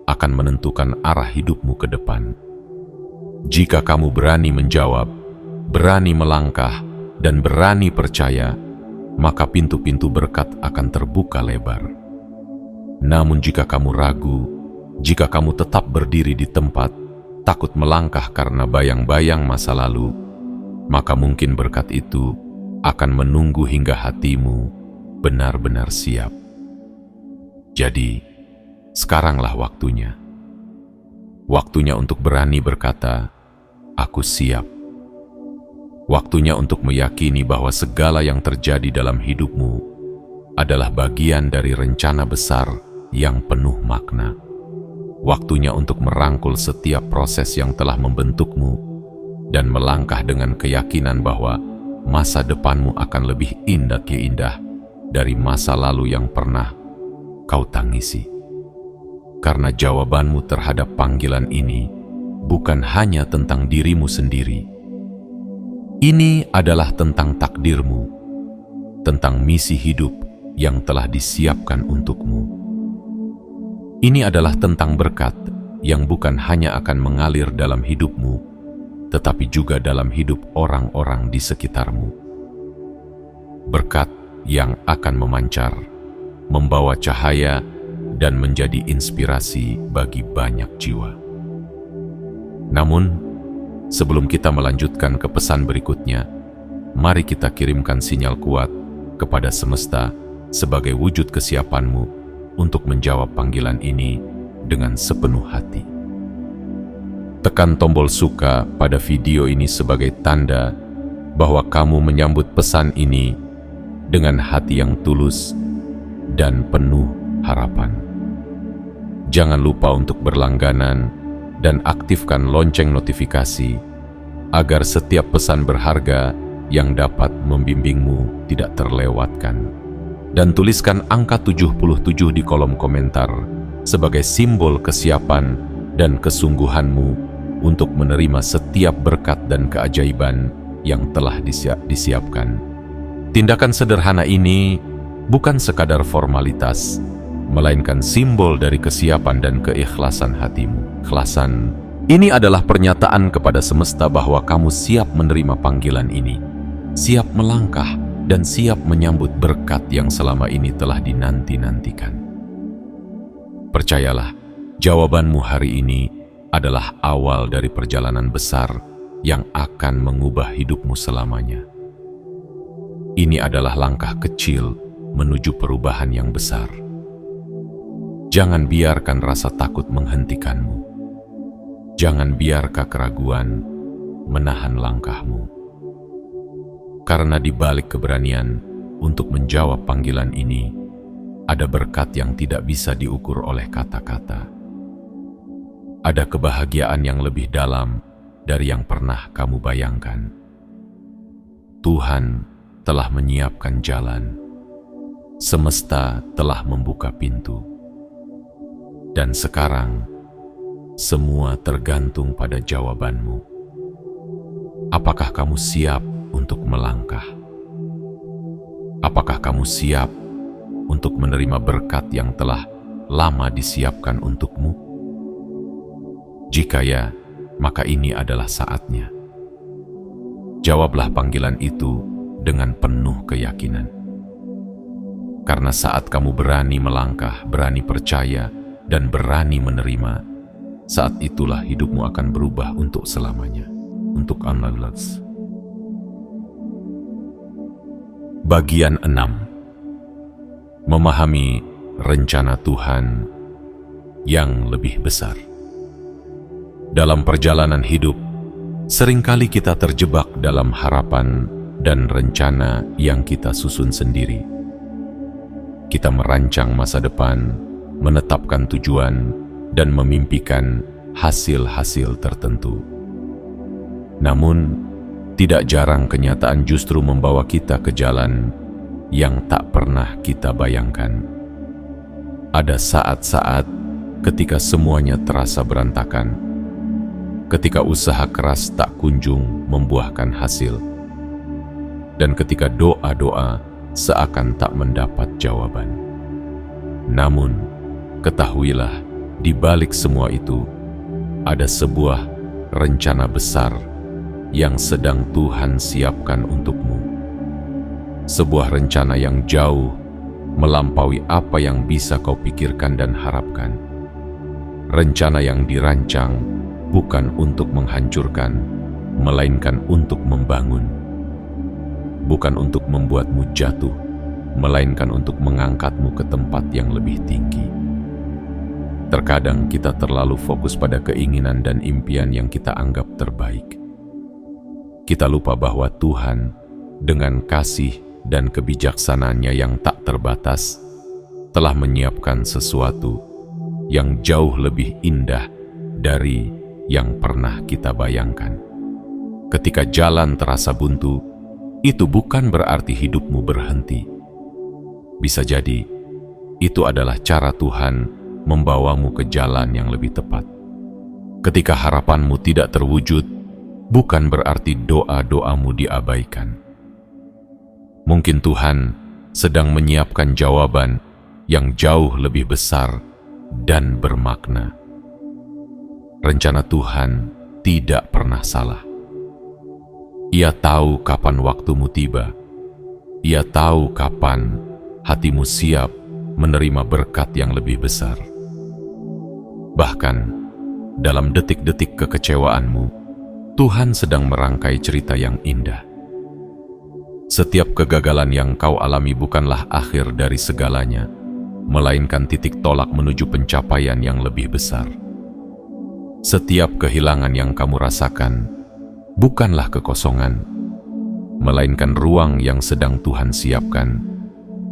akan menentukan arah hidupmu ke depan. Jika kamu berani menjawab, berani melangkah, dan berani percaya, maka pintu-pintu berkat akan terbuka lebar. Namun jika kamu ragu, jika kamu tetap berdiri di tempat, takut melangkah karena bayang-bayang masa lalu, maka mungkin berkat itu akan menunggu hingga hatimu benar-benar siap. Jadi, sekaranglah waktunya. Waktunya untuk berani berkata, "Aku siap." Waktunya untuk meyakini bahwa segala yang terjadi dalam hidupmu adalah bagian dari rencana besar yang penuh makna. Waktunya untuk merangkul setiap proses yang telah membentukmu dan melangkah dengan keyakinan bahwa masa depanmu akan lebih indah dari masa lalu yang pernah kau tangisi. Karena jawabanmu terhadap panggilan ini bukan hanya tentang dirimu sendiri. Ini adalah tentang takdirmu, tentang misi hidup yang telah disiapkan untukmu. Ini adalah tentang berkat yang bukan hanya akan mengalir dalam hidupmu, tetapi juga dalam hidup orang-orang di sekitarmu. Berkat yang akan memancar, membawa cahaya, dan menjadi inspirasi bagi banyak jiwa. Namun, sebelum kita melanjutkan ke pesan berikutnya, mari kita kirimkan sinyal kuat kepada semesta sebagai wujud kesiapanmu untuk menjawab panggilan ini dengan sepenuh hati. Tekan tombol suka pada video ini sebagai tanda bahwa kamu menyambut pesan ini dengan hati yang tulus dan penuh harapan. Jangan lupa untuk berlangganan dan aktifkan lonceng notifikasi agar setiap pesan berharga yang dapat membimbingmu tidak terlewatkan. Dan tuliskan angka 77 di kolom komentar sebagai simbol kesiapan dan kesungguhanmu untuk menerima setiap berkat dan keajaiban yang telah disiapkan. Tindakan sederhana ini bukan sekadar formalitas, melainkan simbol dari kesiapan dan keikhlasan hatimu. Ikhlasan ini adalah pernyataan kepada semesta bahwa kamu siap menerima panggilan ini, siap melangkah, dan siap menyambut berkat yang selama ini telah dinanti-nantikan. Percayalah, jawabanmu hari ini adalah awal dari perjalanan besar yang akan mengubah hidupmu selamanya. Ini adalah langkah kecil menuju perubahan yang besar. Jangan biarkan rasa takut menghentikanmu. Jangan biarkan keraguan menahan langkahmu. Karena di balik keberanian untuk menjawab panggilan ini, ada berkat yang tidak bisa diukur oleh kata-kata. Ada kebahagiaan yang lebih dalam dari yang pernah kamu bayangkan. Tuhan telah menyiapkan jalan. Semesta telah membuka pintu. Dan sekarang, semua tergantung pada jawabanmu. Apakah kamu siap untuk melangkah? Apakah kamu siap untuk menerima berkat yang telah lama disiapkan untukmu? Jika ya, maka ini adalah saatnya. Jawablah panggilan itu dengan penuh keyakinan. Karena saat kamu berani melangkah, berani percaya, dan berani menerima, saat itulah hidupmu akan berubah untuk selamanya. Untuk Allah. Bagian 6. Memahami rencana Tuhan yang lebih besar. Dalam perjalanan hidup, seringkali kita terjebak dalam harapan dan rencana yang kita susun sendiri. Kita merancang masa depan, menetapkan tujuan, dan memimpikan hasil-hasil tertentu. Namun, tidak jarang kenyataan justru membawa kita ke jalan yang tak pernah kita bayangkan. Ada saat-saat ketika semuanya terasa berantakan, ketika usaha keras tak kunjung membuahkan hasil, dan ketika doa-doa seakan tak mendapat jawaban. Namun, ketahuilah, di balik semua itu, ada sebuah rencana besar yang sedang Tuhan siapkan untukmu. Sebuah rencana yang jauh melampaui apa yang bisa kau pikirkan dan harapkan. Rencana yang dirancang bukan untuk menghancurkan, melainkan untuk membangun. Bukan untuk membuatmu jatuh, melainkan untuk mengangkatmu ke tempat yang lebih tinggi. Terkadang kita terlalu fokus pada keinginan dan impian yang kita anggap terbaik. Kita lupa bahwa Tuhan, dengan kasih dan kebijaksanaannya yang tak terbatas, telah menyiapkan sesuatu yang jauh lebih indah dari yang pernah kita bayangkan. Ketika jalan terasa buntu, itu bukan berarti hidupmu berhenti. Bisa jadi, itu adalah cara Tuhan membawamu ke jalan yang lebih tepat. Ketika harapanmu tidak terwujud, bukan berarti doa-doamu diabaikan. Mungkin Tuhan sedang menyiapkan jawaban yang jauh lebih besar dan bermakna. Rencana Tuhan tidak pernah salah. Ia tahu kapan waktumu tiba. Ia tahu kapan hatimu siap menerima berkat yang lebih besar. Bahkan, dalam detik-detik kekecewaanmu, Tuhan sedang merangkai cerita yang indah. Setiap kegagalan yang kau alami bukanlah akhir dari segalanya, melainkan titik tolak menuju pencapaian yang lebih besar. Setiap kehilangan yang kamu rasakan bukanlah kekosongan, melainkan ruang yang sedang Tuhan siapkan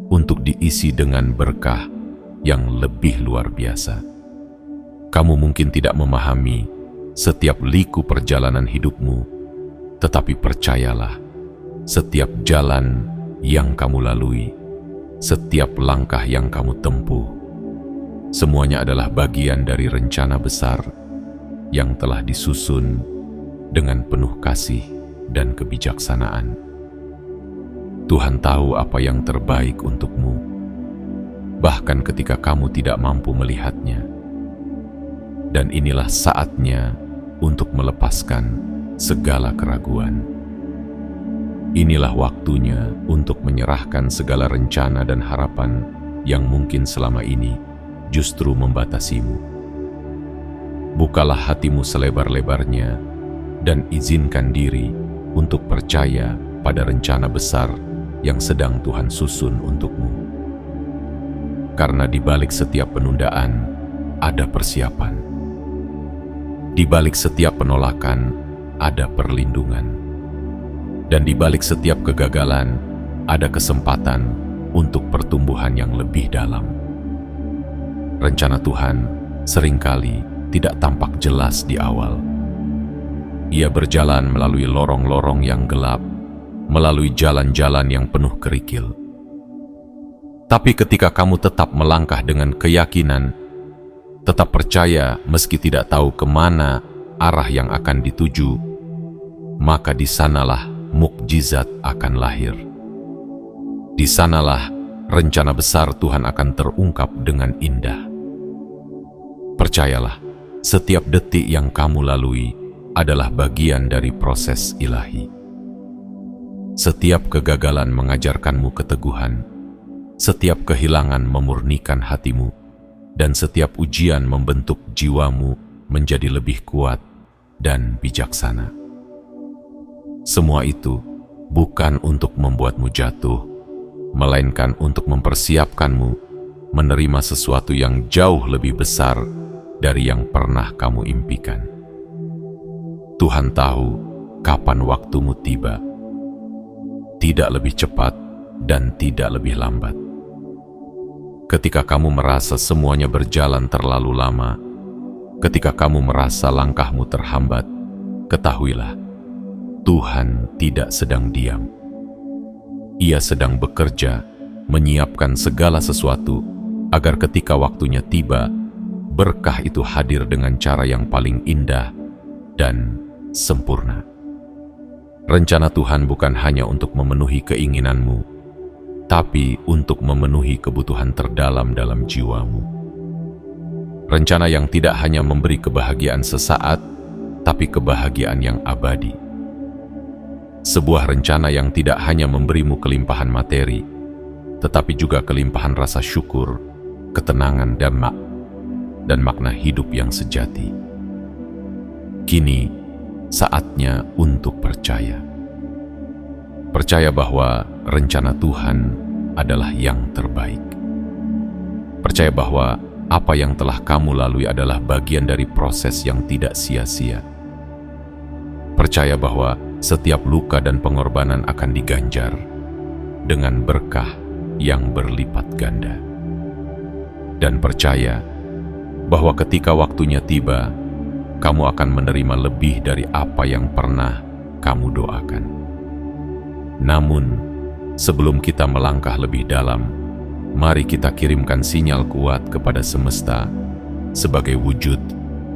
untuk diisi dengan berkah yang lebih luar biasa. Kamu mungkin tidak memahami setiap liku perjalanan hidupmu, tetapi percayalah, setiap jalan yang kamu lalui, setiap langkah yang kamu tempuh, semuanya adalah bagian dari rencana besar yang telah disusun dengan penuh kasih dan kebijaksanaan. Tuhan tahu apa yang terbaik untukmu, bahkan ketika kamu tidak mampu melihatnya. Dan inilah saatnya untuk melepaskan segala keraguan. Inilah waktunya untuk menyerahkan segala rencana dan harapan yang mungkin selama ini justru membatasimu. Bukalah hatimu selebar-lebarnya dan izinkan diri untuk percaya pada rencana besar yang sedang Tuhan susun untukmu. Karena di balik setiap penundaan ada persiapan. Di balik setiap penolakan ada perlindungan. Dan di balik setiap kegagalan ada kesempatan untuk pertumbuhan yang lebih dalam. Rencana Tuhan seringkali tidak tampak jelas di awal. Ia berjalan melalui lorong-lorong yang gelap, melalui jalan-jalan yang penuh kerikil. Tapi ketika kamu tetap melangkah dengan keyakinan, tetap percaya meski tidak tahu kemana arah yang akan dituju, maka di sanalah mukjizat akan lahir. Di sanalah rencana besar Tuhan akan terungkap dengan indah. Percayalah, setiap detik yang kamu lalui adalah bagian dari proses ilahi. Setiap kegagalan mengajarkanmu keteguhan, setiap kehilangan memurnikan hatimu, dan setiap ujian membentuk jiwamu menjadi lebih kuat dan bijaksana. Semua itu bukan untuk membuatmu jatuh, melainkan untuk mempersiapkanmu menerima sesuatu yang jauh lebih besar dari yang pernah kamu impikan. Tuhan tahu kapan waktumu tiba, tidak lebih cepat dan tidak lebih lambat. Ketika kamu merasa semuanya berjalan terlalu lama, ketika kamu merasa langkahmu terhambat, ketahuilah, Tuhan tidak sedang diam. Ia sedang bekerja, menyiapkan segala sesuatu, agar ketika waktunya tiba, berkah itu hadir dengan cara yang paling indah dan sempurna. Rencana Tuhan bukan hanya untuk memenuhi keinginanmu, tapi untuk memenuhi kebutuhan terdalam dalam jiwamu. Rencana yang tidak hanya memberi kebahagiaan sesaat, tapi kebahagiaan yang abadi. Sebuah rencana yang tidak hanya memberimu kelimpahan materi, tetapi juga kelimpahan rasa syukur, ketenangan dan makna hidup yang sejati. Kini, saatnya untuk percaya. Percaya bahwa rencana Tuhan adalah yang terbaik. Percaya bahwa apa yang telah kamu lalui adalah bagian dari proses yang tidak sia-sia. Percaya bahwa setiap luka dan pengorbanan akan diganjar dengan berkah yang berlipat ganda. Dan percaya bahwa ketika waktunya tiba, kamu akan menerima lebih dari apa yang pernah kamu doakan. Namun, sebelum kita melangkah lebih dalam, mari kita kirimkan sinyal kuat kepada semesta sebagai wujud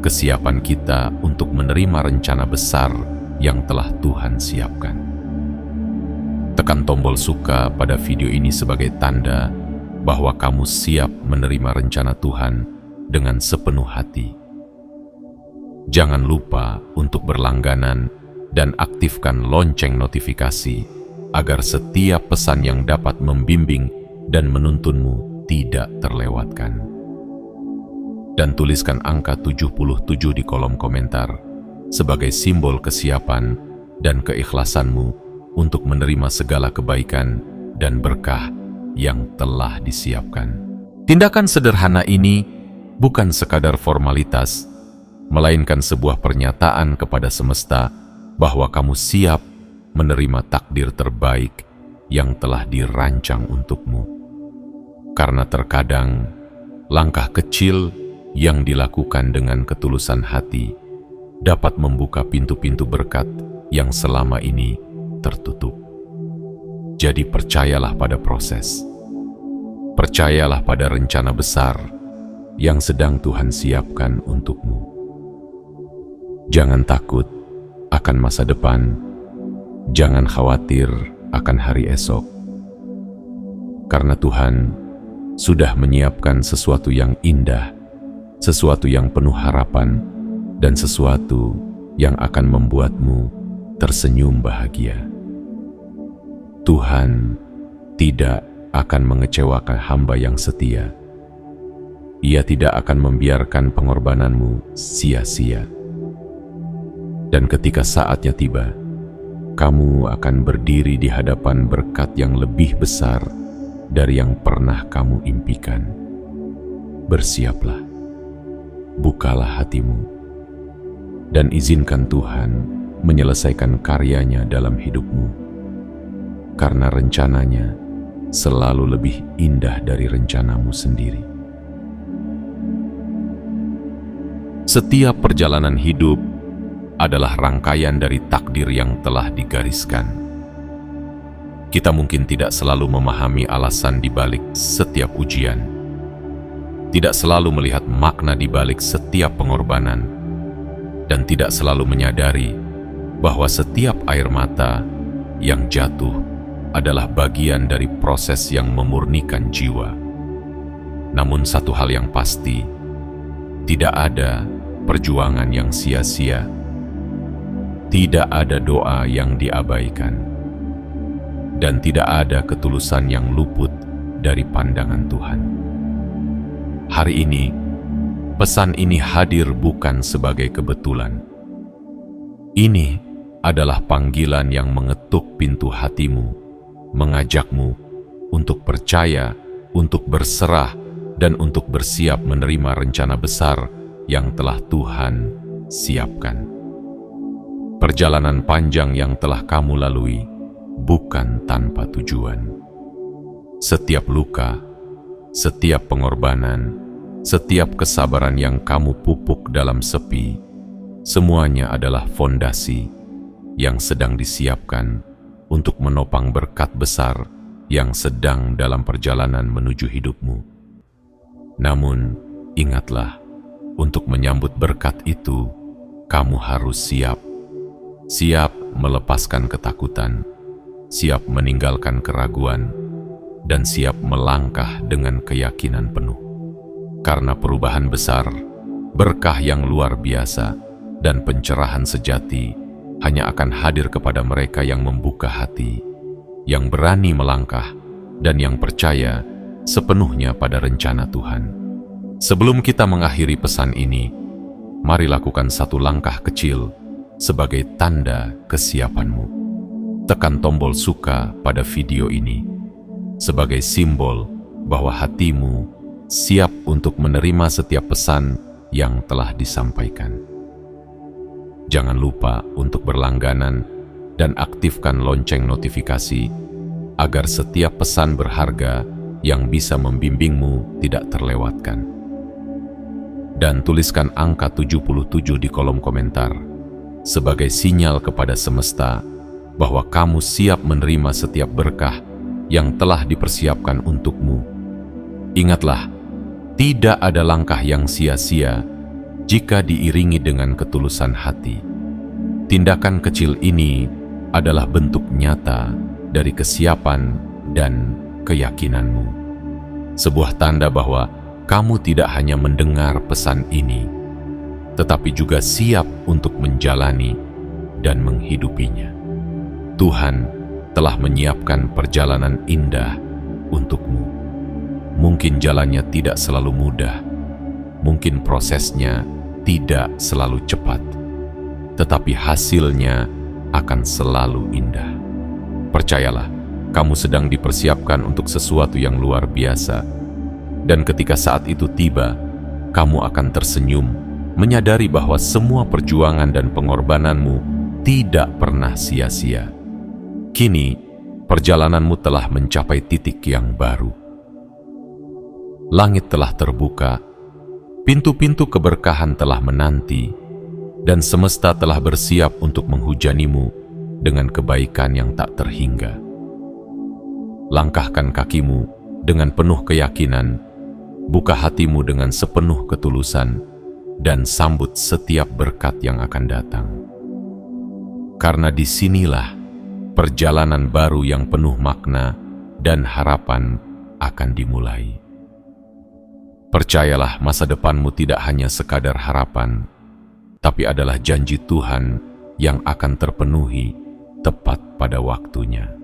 kesiapan kita untuk menerima rencana besar yang telah Tuhan siapkan. Tekan tombol suka pada video ini sebagai tanda bahwa kamu siap menerima rencana Tuhan dengan sepenuh hati. Jangan lupa untuk berlangganan dan aktifkan lonceng notifikasi agar setiap pesan yang dapat membimbing dan menuntunmu tidak terlewatkan. Dan tuliskan angka 77 di kolom komentar sebagai simbol kesiapan dan keikhlasanmu untuk menerima segala kebaikan dan berkah yang telah disiapkan. Tindakan sederhana ini bukan sekadar formalitas, melainkan sebuah pernyataan kepada semesta bahwa kamu siap menerima takdir terbaik yang telah dirancang untukmu. Karena terkadang langkah kecil yang dilakukan dengan ketulusan hati dapat membuka pintu-pintu berkat yang selama ini tertutup. Jadi percayalah pada proses. Percayalah pada rencana besar yang sedang Tuhan siapkan untukmu. Jangan takut akan masa depan, jangan khawatir akan hari esok, Karena Tuhan sudah menyiapkan sesuatu yang indah, sesuatu yang penuh harapan, dan sesuatu yang akan membuatmu tersenyum bahagia. Tuhan tidak akan mengecewakan hamba yang setia. Ia tidak akan membiarkan pengorbananmu sia-sia. Dan ketika saatnya tiba, kamu akan berdiri di hadapan berkat yang lebih besar dari yang pernah kamu impikan. Bersiaplah, bukalah hatimu, dan izinkan Tuhan menyelesaikan karyanya dalam hidupmu, karena rencananya selalu lebih indah dari rencanamu sendiri. Setiap perjalanan hidup adalah rangkaian dari takdir yang telah digariskan. Kita mungkin tidak selalu memahami alasan di balik setiap ujian, tidak selalu melihat makna di balik setiap pengorbanan, dan tidak selalu menyadari bahwa setiap air mata yang jatuh adalah bagian dari proses yang memurnikan jiwa. Namun satu hal yang pasti, tidak ada perjuangan yang sia-sia, tidak ada doa yang diabaikan, dan tidak ada ketulusan yang luput dari pandangan Tuhan. Hari ini, pesan ini hadir bukan sebagai kebetulan. Ini adalah panggilan yang mengetuk pintu hatimu, mengajakmu untuk percaya, untuk berserah, dan untuk bersiap menerima rencana besar yang telah Tuhan siapkan. Perjalanan panjang yang telah kamu lalui bukan tanpa tujuan. Setiap luka, setiap pengorbanan, setiap kesabaran yang kamu pupuk dalam sepi, semuanya adalah fondasi yang sedang disiapkan untuk menopang berkat besar yang sedang dalam perjalanan menuju hidupmu. Namun, ingatlah, untuk menyambut berkat itu, kamu harus siap. Siap melepaskan ketakutan, siap meninggalkan keraguan, dan siap melangkah dengan keyakinan penuh. Karena perubahan besar, berkah yang luar biasa, dan pencerahan sejati hanya akan hadir kepada mereka yang membuka hati, yang berani melangkah, dan yang percaya sepenuhnya pada rencana Tuhan. Sebelum kita mengakhiri pesan ini, mari lakukan satu langkah kecil sebagai tanda kesiapanmu. Tekan tombol suka pada video ini sebagai simbol bahwa hatimu siap untuk menerima setiap pesan yang telah disampaikan. Jangan lupa untuk berlangganan dan aktifkan lonceng notifikasi agar setiap pesan berharga yang bisa membimbingmu tidak terlewatkan. Dan tuliskan angka 77 di kolom komentar sebagai sinyal kepada semesta bahwa kamu siap menerima setiap berkah yang telah dipersiapkan untukmu. Ingatlah, tidak ada langkah yang sia-sia jika diiringi dengan ketulusan hati. Tindakan kecil ini adalah bentuk nyata dari kesiapan dan keyakinanmu. Sebuah tanda bahwa kamu tidak hanya mendengar pesan ini, tetapi juga siap untuk menjalani dan menghidupinya. Tuhan telah menyiapkan perjalanan indah untukmu. Mungkin jalannya tidak selalu mudah, mungkin prosesnya tidak selalu cepat, tetapi hasilnya akan selalu indah. Percayalah, kamu sedang dipersiapkan untuk sesuatu yang luar biasa. Dan ketika saat itu tiba, kamu akan tersenyum, menyadari bahwa semua perjuangan dan pengorbananmu tidak pernah sia-sia. Kini, perjalananmu telah mencapai titik yang baru. Langit telah terbuka, pintu-pintu keberkahan telah menanti, dan semesta telah bersiap untuk menghujanimu dengan kebaikan yang tak terhingga. Langkahkan kakimu dengan penuh keyakinan, buka hatimu dengan sepenuh ketulusan, dan sambut setiap berkat yang akan datang. Karena disinilah perjalanan baru yang penuh makna dan harapan akan dimulai. Percayalah, masa depanmu tidak hanya sekadar harapan, tapi adalah janji Tuhan yang akan terpenuhi tepat pada waktunya.